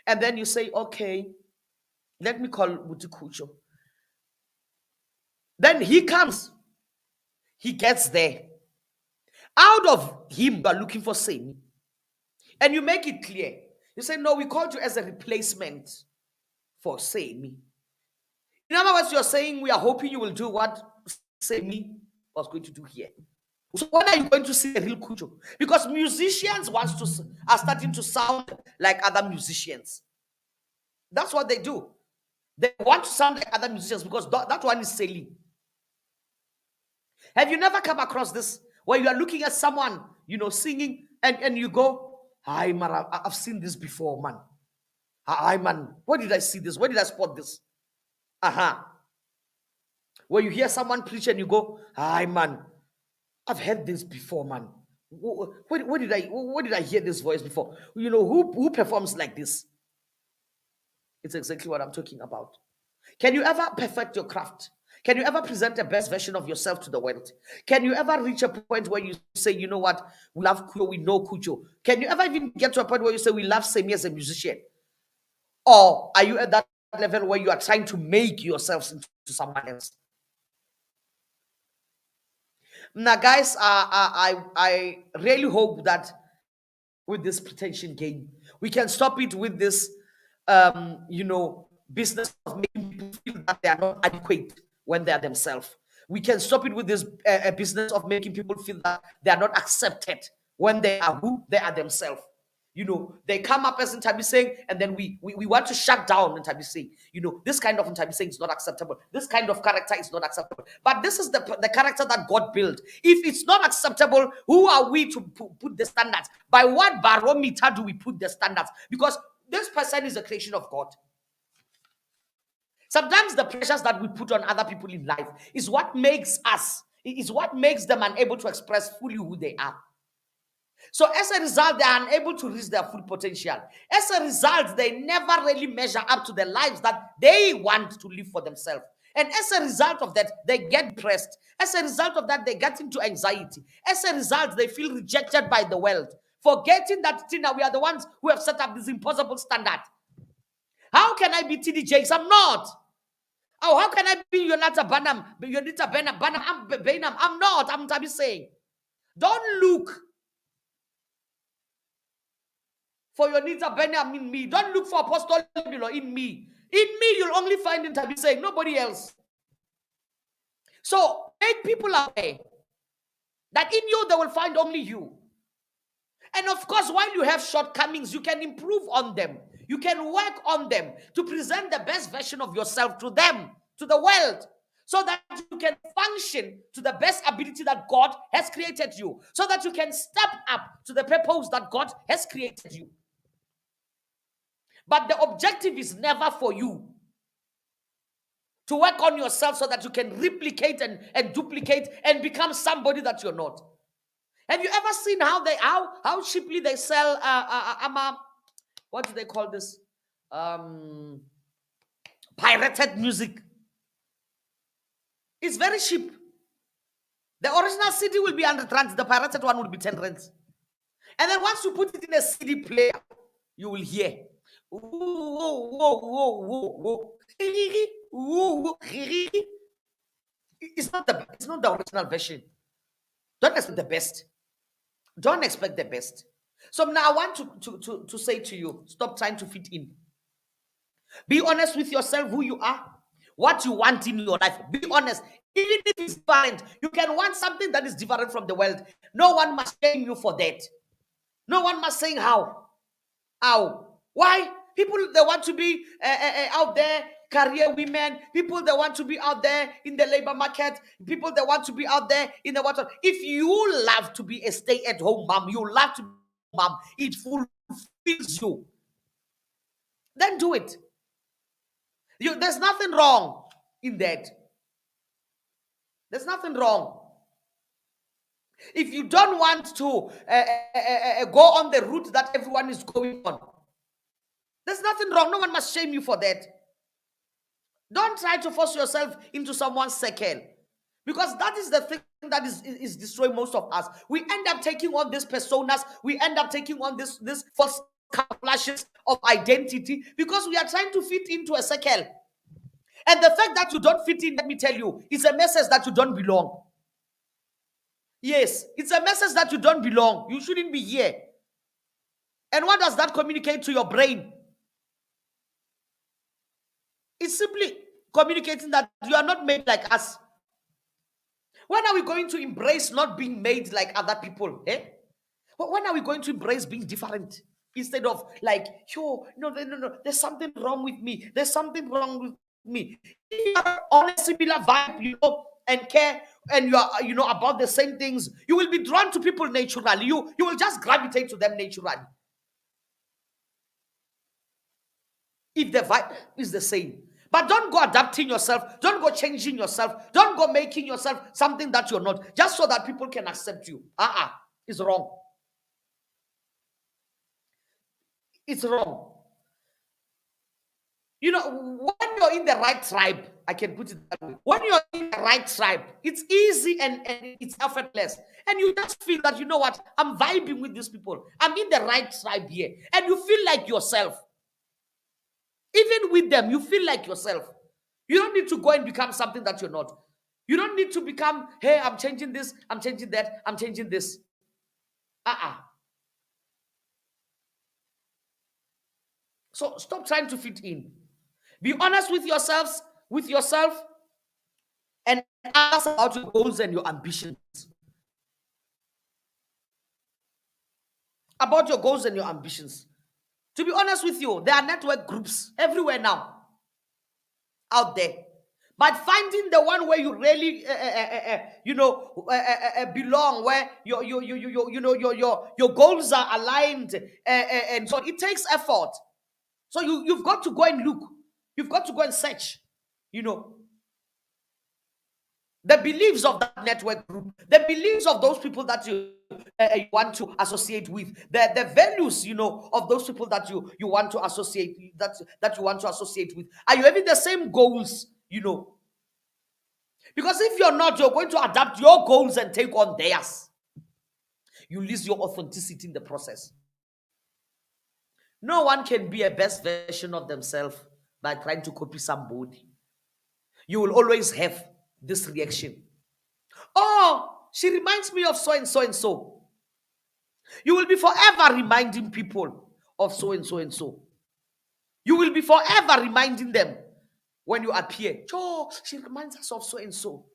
And then you say, okay, let me call Buti Kucho. Then he comes. He gets there. Out of him, you are looking for Semi. And you make it clear. You say, no, we called you as a replacement for Semi. In other words, you're saying we are hoping you will do what Semi was going to do here. So when are you going to see a real Kujo? Because musicians are starting to sound like other musicians. That's what they do. They want to sound like other musicians because that one is selling. Have you never come across this where you are looking at someone, singing and you go, hi, man, I've seen this before, man. Hi, man, where did I see this? Where did I spot this? Where you hear someone preach and you go, hi, man, I've heard this before, man. Where did I hear this voice before? Who performs like this? It's exactly what I'm talking about. Can you ever perfect your craft? Can you ever present the best version of yourself to the world? Can you ever reach a point where you say, you know what, we love Kuyo, we know Kujo? Can you ever even get to a point where you say, we love Semi as a musician? Or are you at that level where you are trying to make yourselves into someone else? Now, guys, I really hope that with this pretension game, we can stop it with this, business of making people feel that they are not adequate when they are themselves. We can stop it with this business of making people feel that they are not accepted when they are who they are themselves. They come up as Ntabi saying, and then we want to shut down Ntabi saying. This kind of Ntabi saying is not acceptable. This kind of character is not acceptable. But this is the character that God built. If it's not acceptable, who are we to put the standards? By what barometer do we put the standards? Because this person is a creation of God. Sometimes the pressures that we put on other people in life is what makes them unable to express fully who they are. So as a result, they are unable to reach their full potential. As a result, they never really measure up to the lives that they want to live for themselves. And as a result of that, they get depressed. As a result of that, they get into anxiety. As a result, they feel rejected by the world, forgetting that Tina, we are the ones who have set up this impossible standard. How can I be TD Jakes? I'm not. Oh, how can I be Yonata Banam? Yonita Banam, I'm Bainam. I'm not. I'm Tabi saying. Don't look for your needs are Benham in me. Don't look for Apostle in me. In me, you'll only find in Tabi saying, nobody else. So make people aware that in you they will find only you. And of course, while you have shortcomings, you can improve on them. You can work on them to present the best version of yourself to them, to the world, so that you can function to the best ability that God has created you, so that you can step up to the purpose that God has created you. But the objective is never for you to work on yourself so that you can replicate and duplicate and become somebody that you're not. Have you ever seen how cheaply they sell what do they call this? Pirated music. It's very cheap. The original CD will be 100 rands, the pirated one will be 10 rands. And then once you put it in a CD player, you will hear. It's not the original version. Don't expect the best. Don't expect the best. So now I want to say to you, stop trying to fit in. Be honest with yourself, who you are, what you want in your life. Be honest. Even if it's different, you can want something that is different from the world. No one must shame you for that. No one must say how. Why? People, they want to be out there, career women. People, they want to be out there in the labor market. People, they want to be out there in the water. If you love to be a stay-at-home mom, you love to be a mom, it fulfills you. Then do it. There's nothing wrong in that. There's nothing wrong. If you don't want to go on the route that everyone is going on, there's nothing wrong. No one must shame you for that. Don't try to force yourself into someone's circle, because that is the thing that is destroying most of us. We end up taking on these personas. We end up taking on this false flashes of identity because we are trying to fit into a circle. And the fact that you don't fit in, let me tell you, is a message that you don't belong. Yes, it's a message that you don't belong. You shouldn't be here. And what does that communicate to your brain? It's simply communicating that you are not made like us. When are we going to embrace not being made like other people? When are we going to embrace being different? Instead of like, no, there's something wrong with me. There's something wrong with me. If you are on a similar vibe, and care, and you are, about the same things, you will be drawn to people naturally. You will just gravitate to them naturally. If the vibe is the same. But don't go adapting yourself. Don't go changing yourself. Don't go making yourself something that you're not, just so that people can accept you. is wrong. It's wrong. When you're in the right tribe, I can put it that way. When you're in the right tribe, it's easy and it's effortless. And you just feel that, you know what, I'm vibing with these people. I'm in the right tribe here. And you feel like yourself. Even with them, you feel like yourself. You don't need to go and become something that you're not. You don't need to become, hey, I'm changing this, I'm changing that, I'm changing this. Uh-uh. So stop trying to fit in. Be honest with yourselves, with yourself, and ask about your goals and your ambitions. About your goals and your ambitions. To be honest with you, there are network groups everywhere now out there. But finding the one where you really, belong, where your goals are aligned, and so it takes effort. So you've got to go and look. You've got to go and search. You know, the beliefs of that network group, the beliefs of those people that you want to associate with, the values, of those people that you want to associate, that you want to associate with. Are you having the same goals? Because if you're not, you're going to adapt your goals and take on theirs. You lose your authenticity in the process. No one can be a best version of themselves by trying to copy somebody. You will always have this reaction. Oh, she reminds me of so and so and so. You will be forever reminding people of so and so and so. You will be forever reminding them when you appear. Oh, she reminds us of so and so.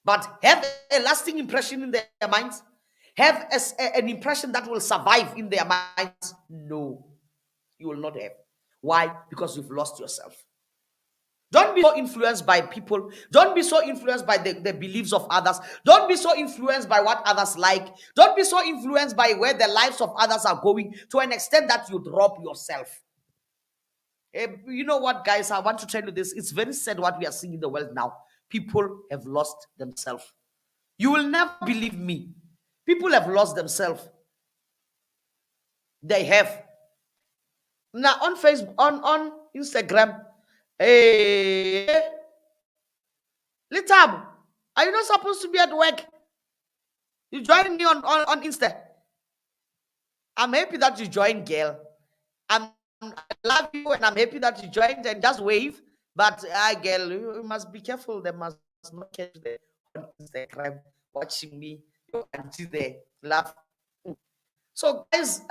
But have a lasting impression in their minds? Have an impression that will survive in their minds? No, you will not have. Why? Because you've lost yourself. Don't be so influenced by people. Don't be so influenced by the beliefs of others. Don't be so influenced by what others like. Don't be so influenced by where the lives of others are going to an extent that you drop yourself. You know what, guys? I want to tell you this. It's very sad what we are seeing in the world now. People have lost themselves. You will never believe me. People have lost themselves. They have. Now on Facebook, on Instagram, hey, Litab, are you not supposed to be at work? You join me on Insta. I'm happy that you joined, girl. I love you and I'm happy that you joined and just wave. But girl, you must be careful. They must not catch the on Instagram watching me. Your auntie there. Love. So guys,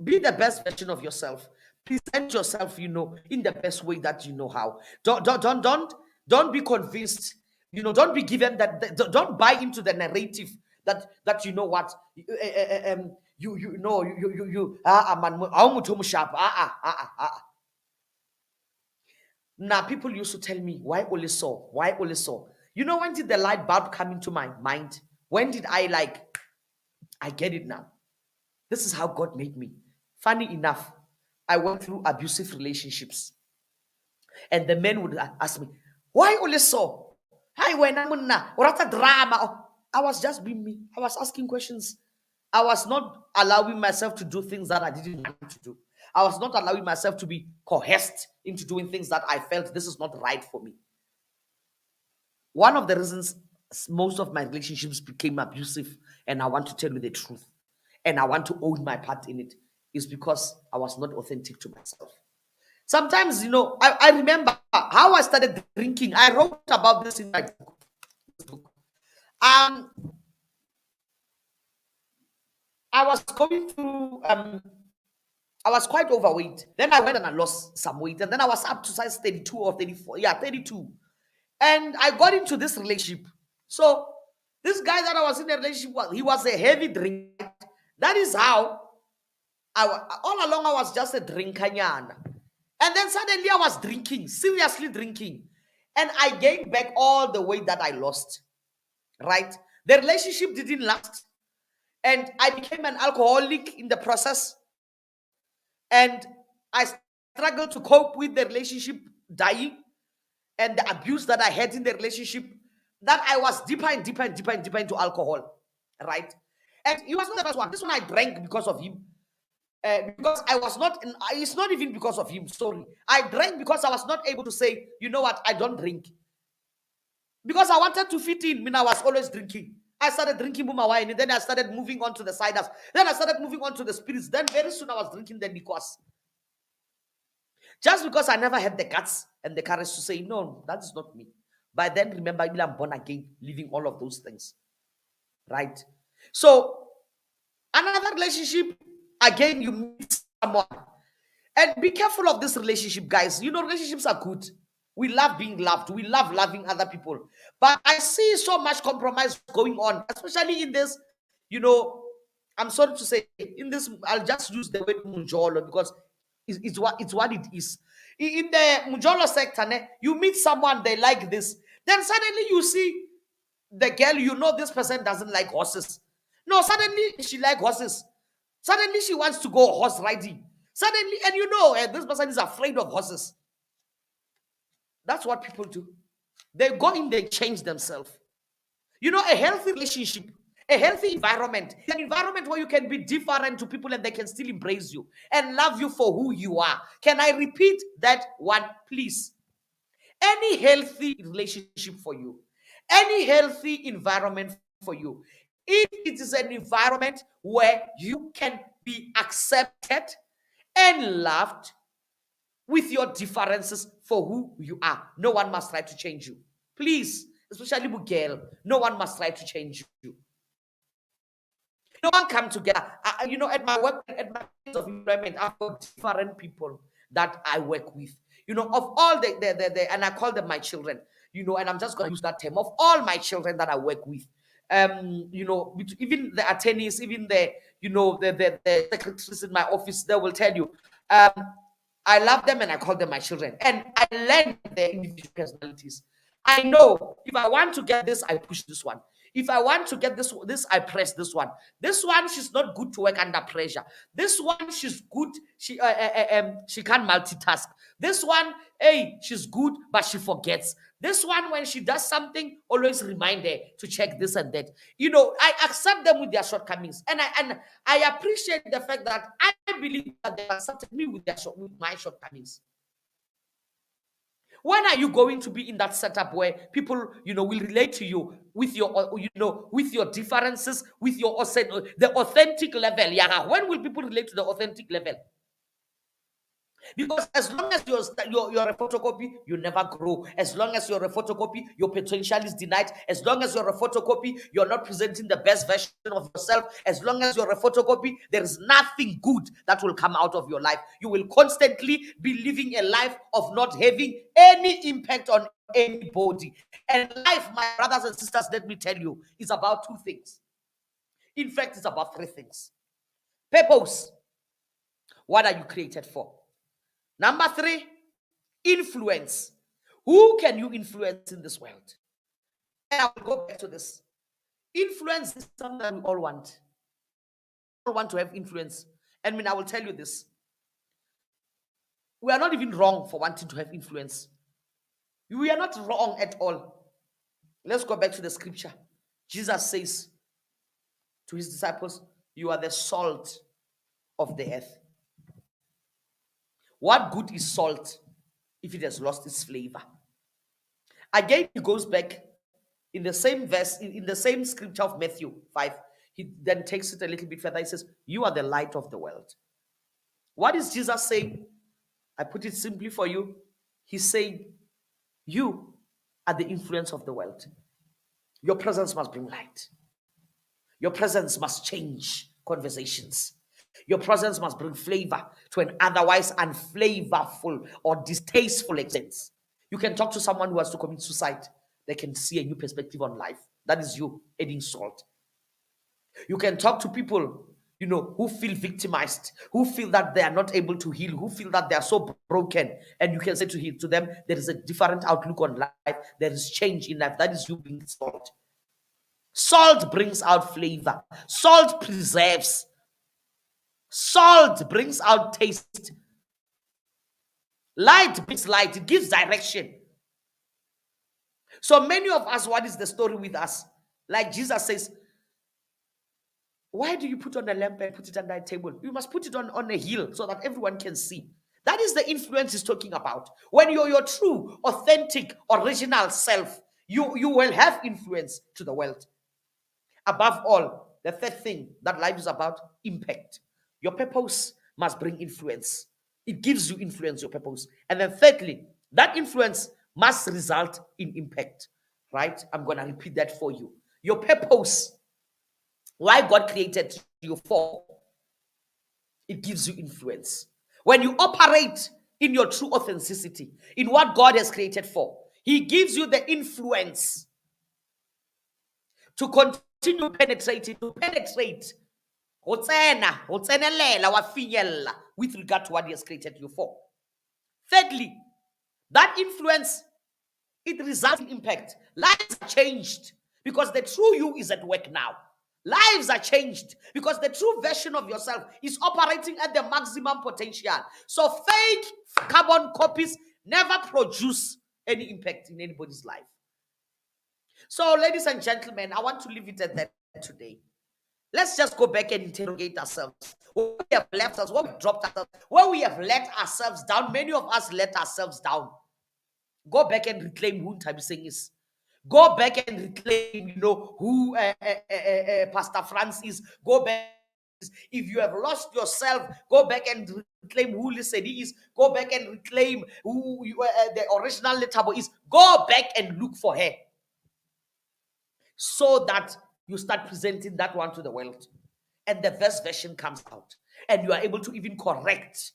be the best version of yourself. Present yourself, in the best way that you know how. Don't be convinced. Don't be given don't buy into the narrative that you know what. Now people used to tell me, why only so? Why only so? When did the light bulb come into my mind? When did I get it now? This is how God made me. Funny enough, I went through abusive relationships. And the men would ask me, why only so? Hi, when I'm na, what a drama. I was just being me. I was asking questions. I was not allowing myself to do things that I didn't want to do. I was not allowing myself to be coerced into doing things that I felt this is not right for me. One of the reasons most of my relationships became abusive, and I want to tell you the truth, and I want to own my part in it, is because I was not authentic to myself. Sometimes, I remember how I started drinking. I wrote about this in my book. I was going through, I was quite overweight. Then I went and I lost some weight. And then I was up to size 32 or 34. Yeah, 32. And I got into this relationship. So this guy that I was in a relationship with, he was a heavy drinker. That is how all along I was just a drinker. And then suddenly I was drinking, seriously drinking. And I gained back all the weight that I lost. Right? The relationship didn't last. And I became an alcoholic in the process. And I struggled to cope with the relationship dying and the abuse that I had in the relationship. that I was deeper and deeper and deeper and deeper into alcohol, right? And he was not the first one. This one I drank because of him. Because I was not, it's not even because of him, sorry. I drank because I was not able to say, you know what, I don't drink. Because I wanted to fit in. I mean, I was always drinking. I started drinking Buma wine, and then I started moving on to the ciders. Then I started moving on to the spirits. Then very soon I was drinking the liquors. Just because I never had the guts and the courage to say, no, that is not me. But then remember, I'm born again, living all of those things. Right? So, another relationship, again, you meet someone. And be careful of this relationship, guys. Relationships are good. We love being loved. We love loving other people. But I see so much compromise going on, especially in this, you know, I'm sorry to say, in this, I'll just use the word Munjolo because it's what it is. In the Munjolo sector, you meet someone, they like this. Then suddenly you see the girl, this person doesn't like horses. No, suddenly she like horses. Suddenly she wants to go horse riding. Suddenly, and this person is afraid of horses. That's what people do. They go in, they change themselves. A healthy relationship, a healthy environment, an environment where you can be different to people and they can still embrace you and love you for who you are. Can I repeat that one, please? Any healthy relationship for you, any healthy environment for you, if it is an environment where you can be accepted and loved with your differences for who you are, no one must try to change you. Please, especially Miguel, no one must try to change you. No one come together. At my work, at my place of employment, I've got different people that I work with. Of all and I call them my children. And I'm just going to use that term of all my children that I work with. Even the attorneys, even the secretaries in my office, they will tell you, I love them and I call them my children, and I learn their individual personalities. I know if I want to get this, I push this one. If I want to get this I press this one. This one, she's not good to work under pressure. This one, she's good. She can't multitask. This one, hey, she's good, but she forgets. This one, when she does something, always remind her to check this and that. I accept them with their shortcomings, and I appreciate the fact that I believe that they accepted me with with my shortcomings. When are you going to be in that setup where people, will relate to you with your differences, with the authentic level? Yeah, when will people relate to the authentic level? Because as long as you're a photocopy, you never grow. As long as you're a photocopy, your potential is denied. As long as you're a photocopy, you're not presenting the best version of yourself. As long as you're a photocopy, there is nothing good that will come out of your life. You will constantly be living a life of not having any impact on anybody. And life, my brothers and sisters, let me tell you, is about two things. In fact, it's about three things. Purpose. What are you created for? Number three, influence. Who can you influence in this world? And I will go back to this. Influence is something that we all want. We all want to have influence. And I will tell you this. We are not even wrong for wanting to have influence. We are not wrong at all. Let's go back to the scripture. Jesus says to his disciples, you are the salt of the earth. What good is salt if it has lost its flavor? Again, he goes back in the same verse, in the same scripture of Matthew 5. He then takes it a little bit further. He says, you are the light of the world. What is Jesus saying? I put it simply for you. He's saying, you are the influence of the world. Your presence must bring light. Your presence must change conversations. Your presence must bring flavor to an otherwise unflavorful or distasteful existence. You can talk to someone who has to commit suicide. They can see a new perspective on life. That is you adding salt. You can talk to people, who feel victimized, who feel that they are not able to heal, who feel that they are so broken. And you can say to them, there is a different outlook on life. There is change in life. That is you being salt. Salt brings out flavor. Salt preserves. Salt brings out taste. Light brings light. It gives direction. So many of us, what is the story with us? Like Jesus says, why do you put on a lamp and put it under a table? You must put it on a hill so that everyone can see. That is the influence he's talking about. When you're your true, authentic, original self, you will have influence to the world. Above all, the third thing that life is about, impact. Your purpose must bring influence. It gives you influence, your purpose. And then thirdly, that influence must result in impact. Right? I'm going to repeat that for you. Your purpose, why God created you for, it gives you influence. When you operate in your true authenticity, in what God has created for, He gives you the influence to continue penetrating, to penetrate, with regard to what He has created you for. Thirdly, that influence, it results in impact. Lives are changed because the true you is at work now. Lives are changed because the true version of yourself is operating at the maximum potential. So fake carbon copies never produce any impact in anybody's life. So, ladies and gentlemen, I want to leave it at that today. Let's just go back and interrogate ourselves. Where we have left us, where we dropped ourselves, where we have let ourselves down. Many of us let ourselves down. Go back and reclaim who Tabiseng is. Go back and reclaim, who Pastor Franz is. Go back. If you have lost yourself, go back and reclaim who Lisedi is. Go back and reclaim who the original Letabo is. Go back and look for her, so that you start presenting that one to the world. And the best version comes out. And you are able to even correct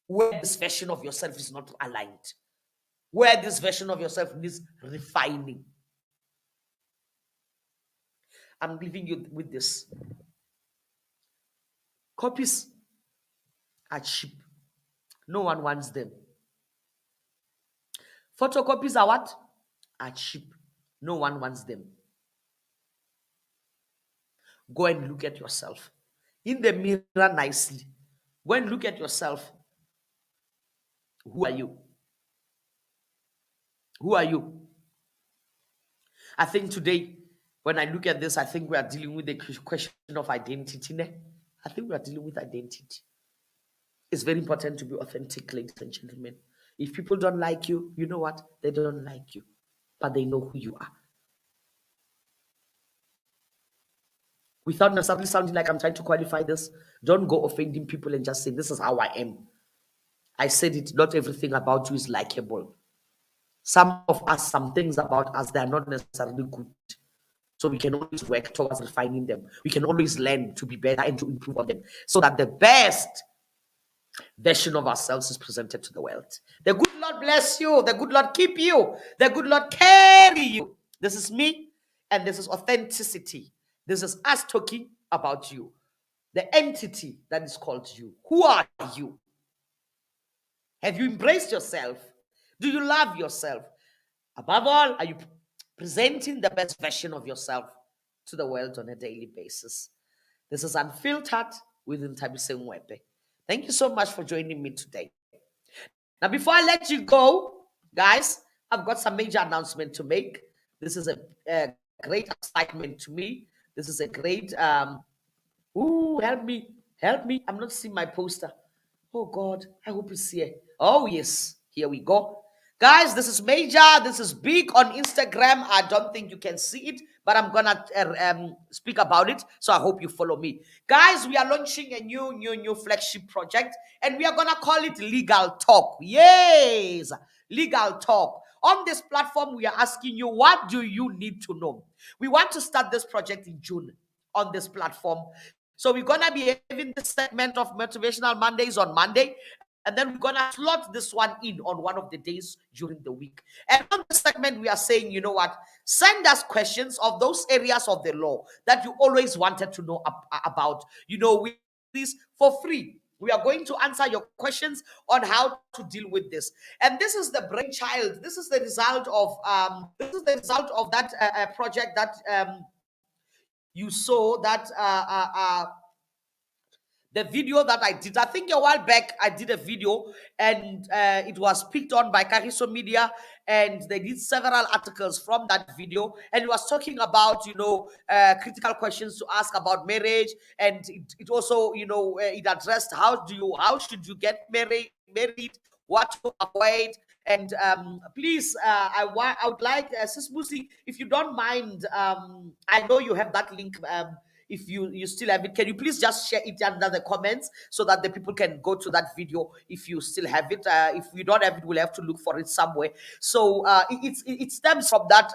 where this version of yourself is not aligned, where this version of yourself needs refining. I'm leaving you with this. Copies are cheap. No one wants them. Photocopies are what? Are cheap. No one wants them. Go and look at yourself in the mirror nicely. Go and look at yourself. Who are you? Who are you? I think today, when I look at this, I think we are dealing with the question of identity. I think we are dealing with identity. It's very important to be authentic, ladies and gentlemen. If people don't like you, you know what? They don't like you, but they know who you are. Without necessarily sounding like I'm trying to qualify this, don't go offending people and just say, this is how I am. I said it, not everything about you is likable. Some of us, some things about us, they are not necessarily good. So we can always work towards refining them. We can always learn to be better and to improve on them, so that the best version of ourselves is presented to the world. The good Lord bless you. The good Lord keep you. The good Lord carry you. This is me, and this is authenticity. This is us talking about you, the entity that is called you. Who are you? Have you embraced yourself? Do you love yourself? Above all, are you presenting the best version of yourself to the world on a daily basis? This is Unfiltered with Tabiseng Wepe. Thank you so much for joining me today. Now, before I let you go, guys, I've got some major announcement to make. This is a great excitement to me. This is a great help me. I'm not seeing my poster. Oh God, I hope it's here. Oh yes, here we go. Guys, this is major. This is big on Instagram. I don't think you can see it, but I'm gonna speak about it. So I hope you follow me. Guys, we are launching a new flagship project, and we are gonna call it Legal Talk. Yes, Legal Talk. On this platform, we are asking you, what do you need to know? We want to start this project in June on this platform. So we're gonna be having this segment of Motivational Mondays on Monday, and then we're gonna slot this one in on one of the days during the week. And on this segment, we are saying, you know what? Send us questions of those areas of the law that you always wanted to know about. This for free. We are going to answer your questions on how to deal with this. And this is the brainchild. This is the result of that project that you saw, that the video that I did. I think a while back I did a video, and it was picked on by Kagiso Media, and they did several articles from that video, and it was talking about critical questions to ask about marriage, and it also it addressed how should you get married, what to avoid. And please, I would like, Sis Musi, if you don't mind, I know you have that link. If you still have it, can you please just share it under the comments so that the people can go to that video if you still have it. If you don't have it, we'll have to look for it somewhere. So it stems from that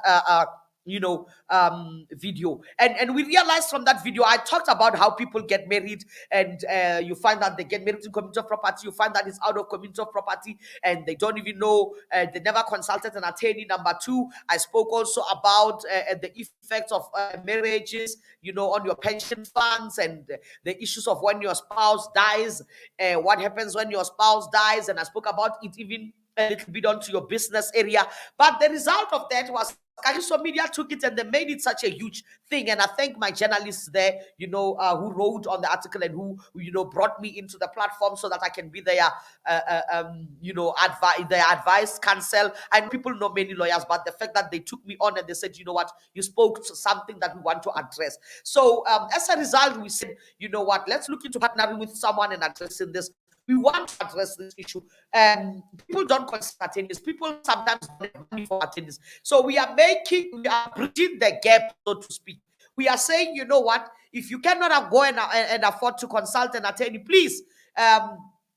video, and we realized from that video, I talked about how people get married, and you find that they get married in community of property, you find that it's out of community of property, and they don't even know, they never consulted an attorney. Number two, I spoke also about the effects of marriages, on your pension funds, and the issues of when your spouse dies, what happens when your spouse dies, and I spoke about it even a little bit onto your business area. But the result of that was Kagiso Media took it and they made it such a huge thing. And I thank my journalists there, who wrote on the article and who, brought me into the platform so that I can be their, their advice, counsel. I know people know many lawyers, but the fact that they took me on and they said, you know what, you spoke to something that we want to address. So as a result, we said, you know what, let's look into partnering with someone and addressing this. We want to address this issue. People don't consider attendees. People sometimes don't have money for attendees. So we are bridging the gap, so to speak. We are saying, you know what, if you cannot go and afford to consult an attorney, please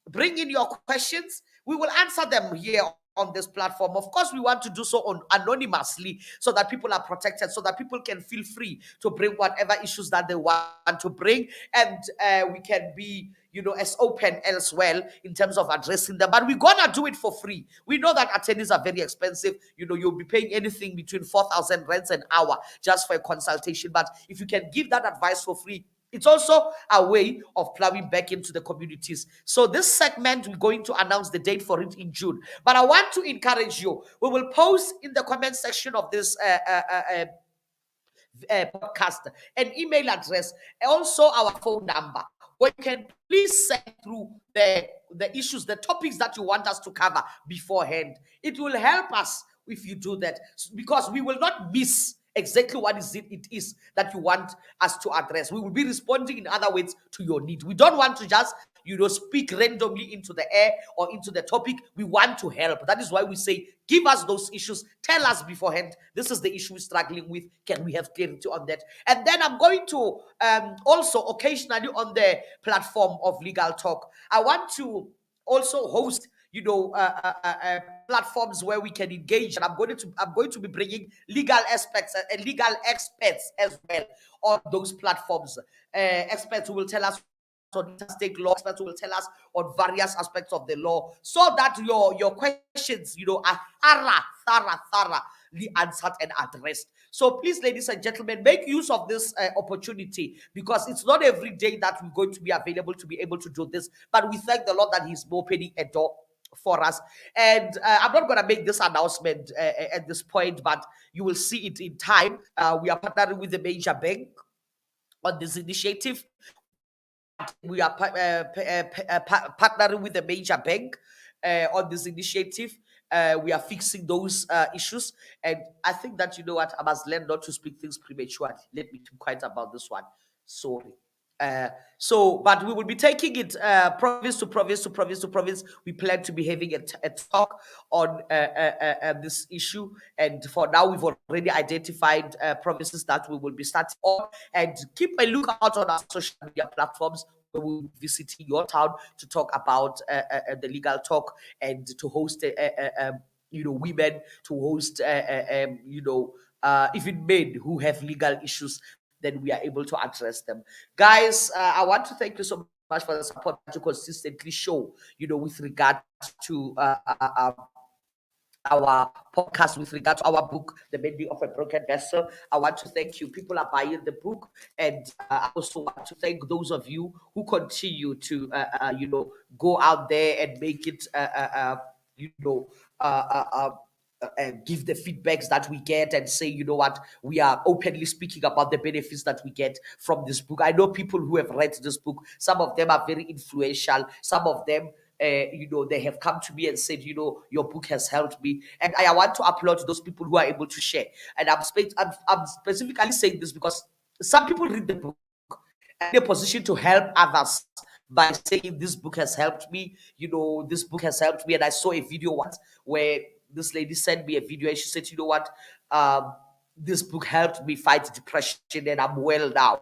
bring in your questions. We will answer them here on this platform. Of course, we want to do so anonymously so that people are protected, so that people can feel free to bring whatever issues that they want to bring, and we can be as open as well in terms of addressing them. But we're gonna do it for free. We know that attorneys are very expensive. You'll be paying anything between 4,000 rands an hour just for a consultation. But if you can give that advice for free, it's also a way of plowing back into the communities. So this segment, we're going to announce the date for it in June. But I want to encourage you. We will post in the comment section of this podcast an email address, also our phone number, where you can please send through the issues, the topics that you want us to cover beforehand. It will help us if you do that, because we will not miss exactly what it is that you want us to address. We will be responding in other ways to your need. We don't want to just speak randomly into the air or into the topic. We want to help. That is why we say, give us those issues. Tell us beforehand, this is the issue we're struggling with. Can we have clarity on that? And then I'm going to also occasionally on the platform of Legal Talk, I want to also host platforms where we can engage, and I'm going to be bringing legal aspects and legal experts as well on those platforms. Experts who will tell us on interstate law, experts who will tell us on various aspects of the law, so that your questions are thoroughly answered and addressed. So please, ladies and gentlemen, make use of this opportunity, because it's not every day that we're going to be available to be able to do this. But we thank the Lord that He's opening a door for us. And I'm not going to make this announcement at this point, but you will see it in time. We are partnering with the major bank on this initiative. We are partnering with a major bank on this initiative. We are fixing those issues, and I think that, you know what, I must learn not to speak things prematurely. Let me keep quiet about this one. Sorry. But we will be taking it province to province to province to province. We plan to be having a talk on this issue, and for now, we've already identified provinces that we will be starting on. And keep a lookout on our social media platforms, where we'll be visiting your town to talk about the Legal Talk, and to host women, to host even men who have legal issues, then we are able to address them. Guys, I want to thank you so much for the support that you consistently show, with regard to our podcast, with regard to our book, The Mending of a Broken Vessel. I want to thank you. People are buying the book, and I also want to thank those of you who continue to, go out there and make it, give the feedbacks that we get and say, you know what, we are openly speaking about the benefits that we get from this book. I know people who have read this book. Some of them are very influential. Some of them, they have come to me and said, your book has helped me. And I want to applaud those people who are able to share. And I'm specifically saying this because some people read the book and in a position to help others by saying this book has helped me. This book has helped me. And I saw a video once where this lady sent me a video and she said, you know what, this book helped me fight depression and I'm well now.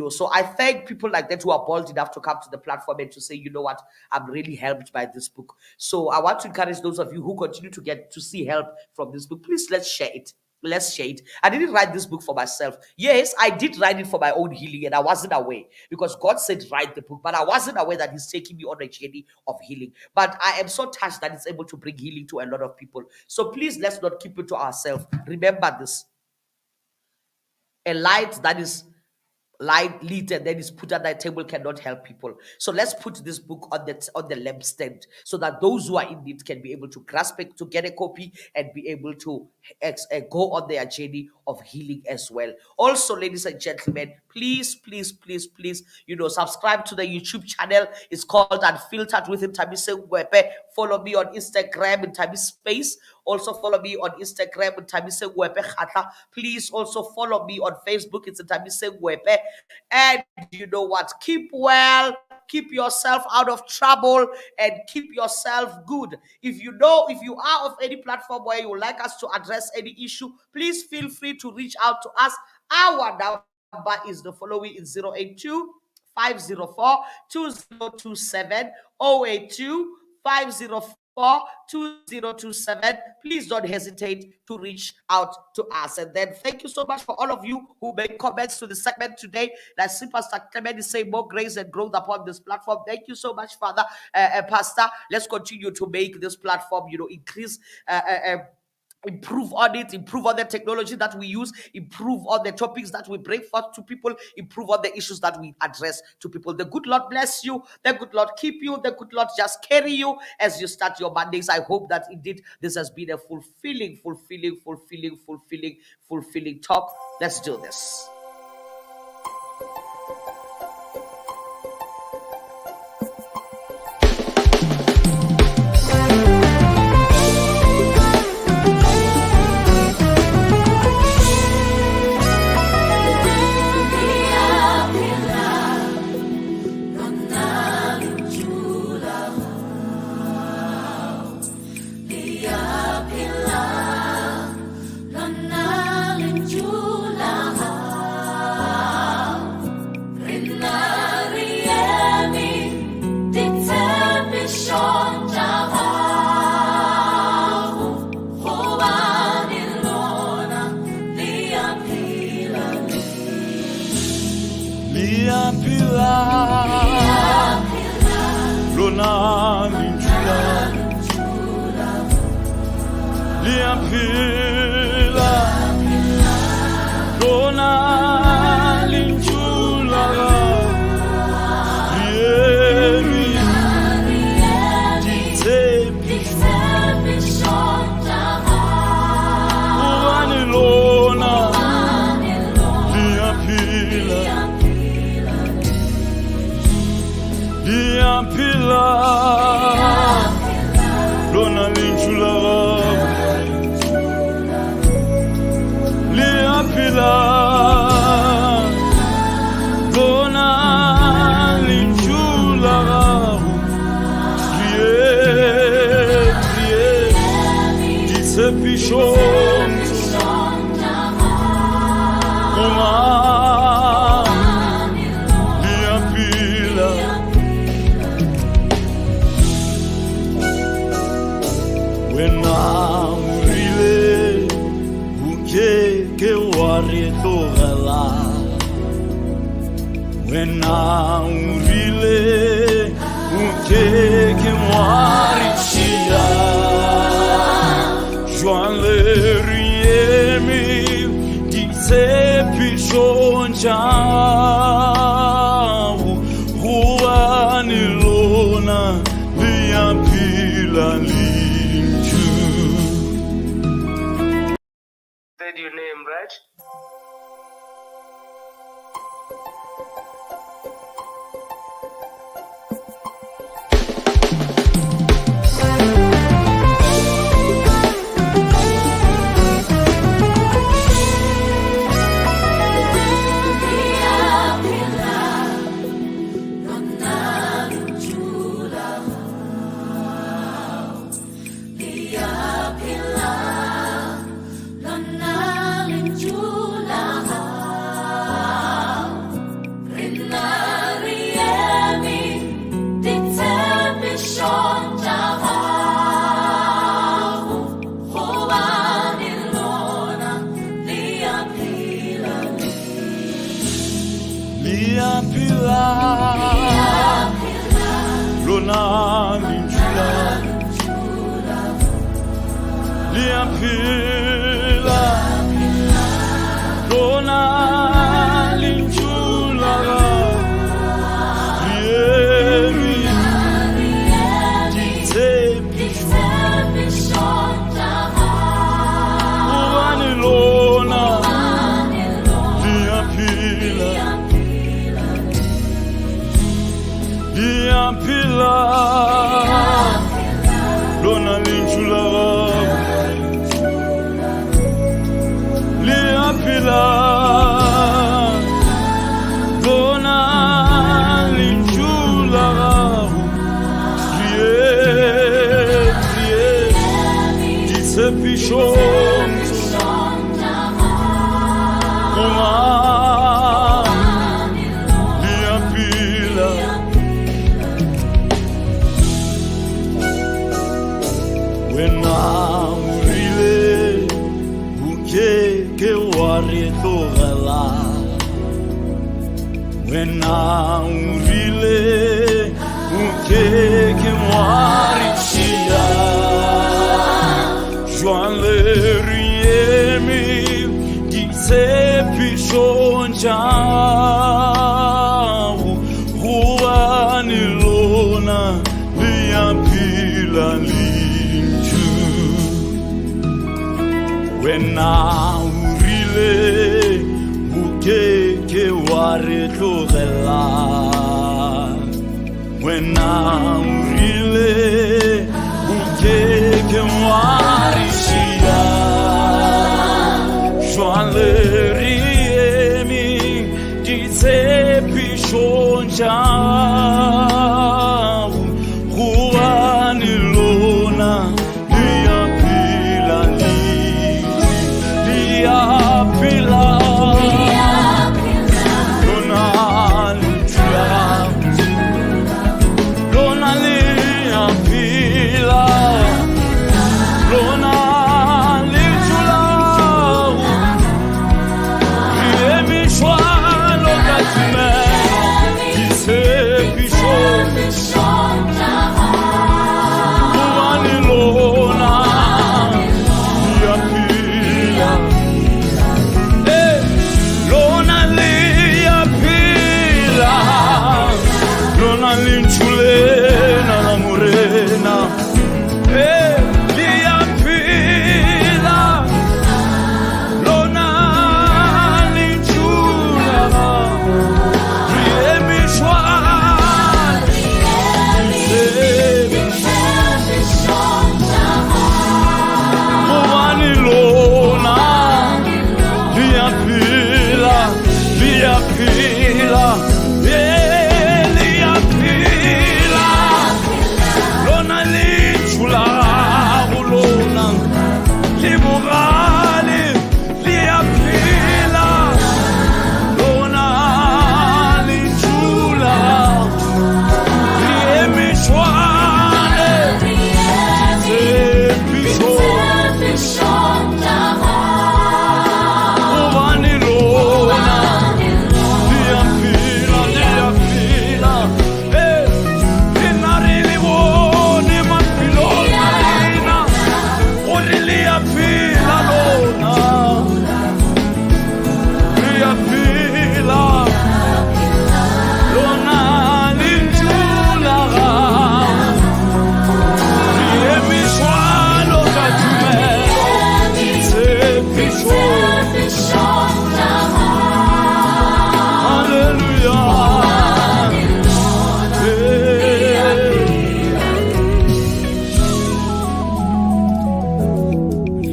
So I thank people like that who are bold enough to come to the platform and to say, you know what, I'm really helped by this book. So I want to encourage those of you who continue to get to see help from this book, please let's share it. Let's share it. I didn't write this book for myself. Yes, I did write it for my own healing, and I wasn't aware because God said write the book, but I wasn't aware that He's taking me on a journey of healing. But I am so touched that it's able to bring healing to a lot of people. So please, let's not keep it to ourselves. Remember this: a light that is lit and then is put on that table cannot help people. So let's put this book on the lampstand so that those who are in need can be able to grasp it, to get a copy, and be able to go on their journey of healing as well. Also, ladies and gentlemen, please, subscribe to the YouTube channel. It's called Unfiltered with Ntabise Ngwepe. Follow me on Instagram in Ntabise Space. Also follow me on Instagram in Ntabise Ngwepe Khatla. Please also follow me on Facebook. It's Ntabise Ngwepe. And you know what? Keep well, keep yourself out of trouble, and keep yourself good. If you are of any platform where you would like us to address any issue, please feel free to reach out to us. Our number is the following: in 082 504 2027 082 504 2027. Please don't hesitate to reach out to us. And then thank you so much for all of you who made comments to the segment today. Like Pastor Clement is saying, more grace and growth upon this platform. Thank you so much, Father, Pastor. Let's continue to make this platform, increase. Improve on it, improve on the technology that we use, improve on the topics that we bring forth to people, improve on the issues that we address to people. The good Lord bless you, the good Lord keep you, the good Lord just carry you as you start your Mondays. I hope that indeed this has been a fulfilling talk. Let's do this. liyaphila lona linjula liyemi ubani lona liyaphila liyaphila lona linjula liyaphila lona linjula disepishon uma liyaphila wena urile ukeke waretogala wena urile ukeke warishia joanle riemi disepishon jau huani lona liyaphila wena urile ukeke waretlogela wena urile ukeke warishia joanle riemi disepishon jau huani lona liyaphila liyaphila lona linjula lona liyaphila lona linjula liyemishwa lokatime disepishon ubani lona liyaphila lona liyaphila lona linjulena la morena liyaphila lona linjula liyemishwa ubani lona liyaphila liyaphila liyaphila lona linjula lona libugali liyaphila lona linjula liyemishwane disepishon ubani lona liyaphila liyaphila linarilibone mapilona lina uri liyaphila lona liyaphila lona linjula liyemishwa lokatumelo disepishon hallelujah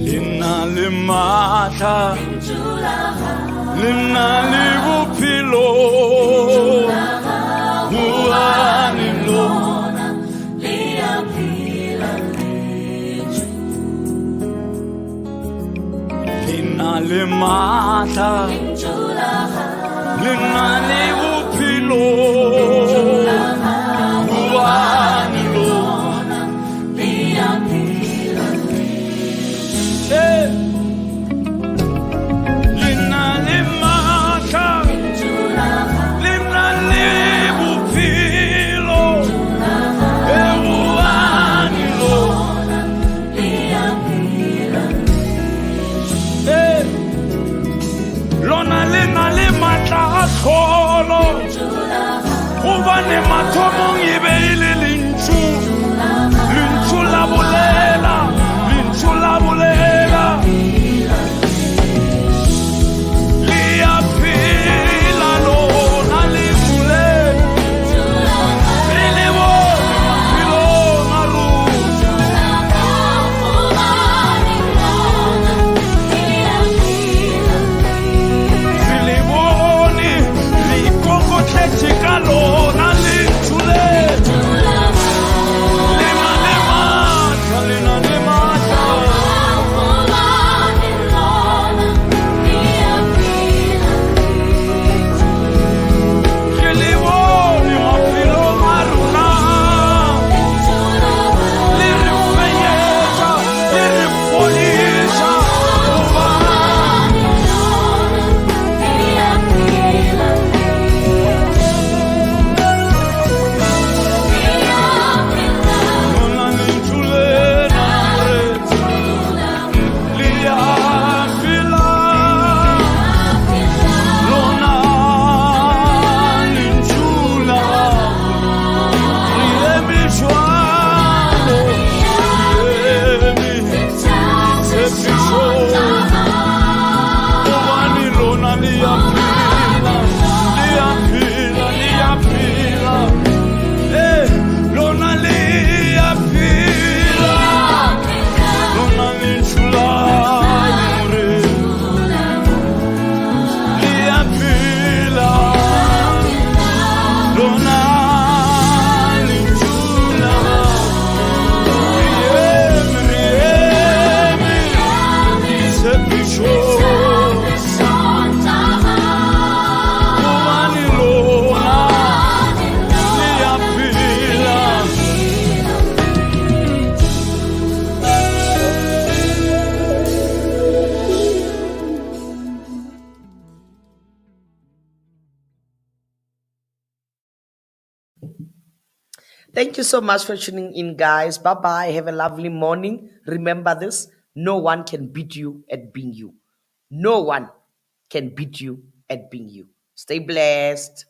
lina limata lina libuphilo ubani lona lina limata lina libuphilo ubani lona lina limata lina libuphilo ubani lona Thank you so much for tuning in, guys. Bye bye. Have a lovely morning. Remember this, no one can beat you at being you. No one can beat you at being you. Stay blessed.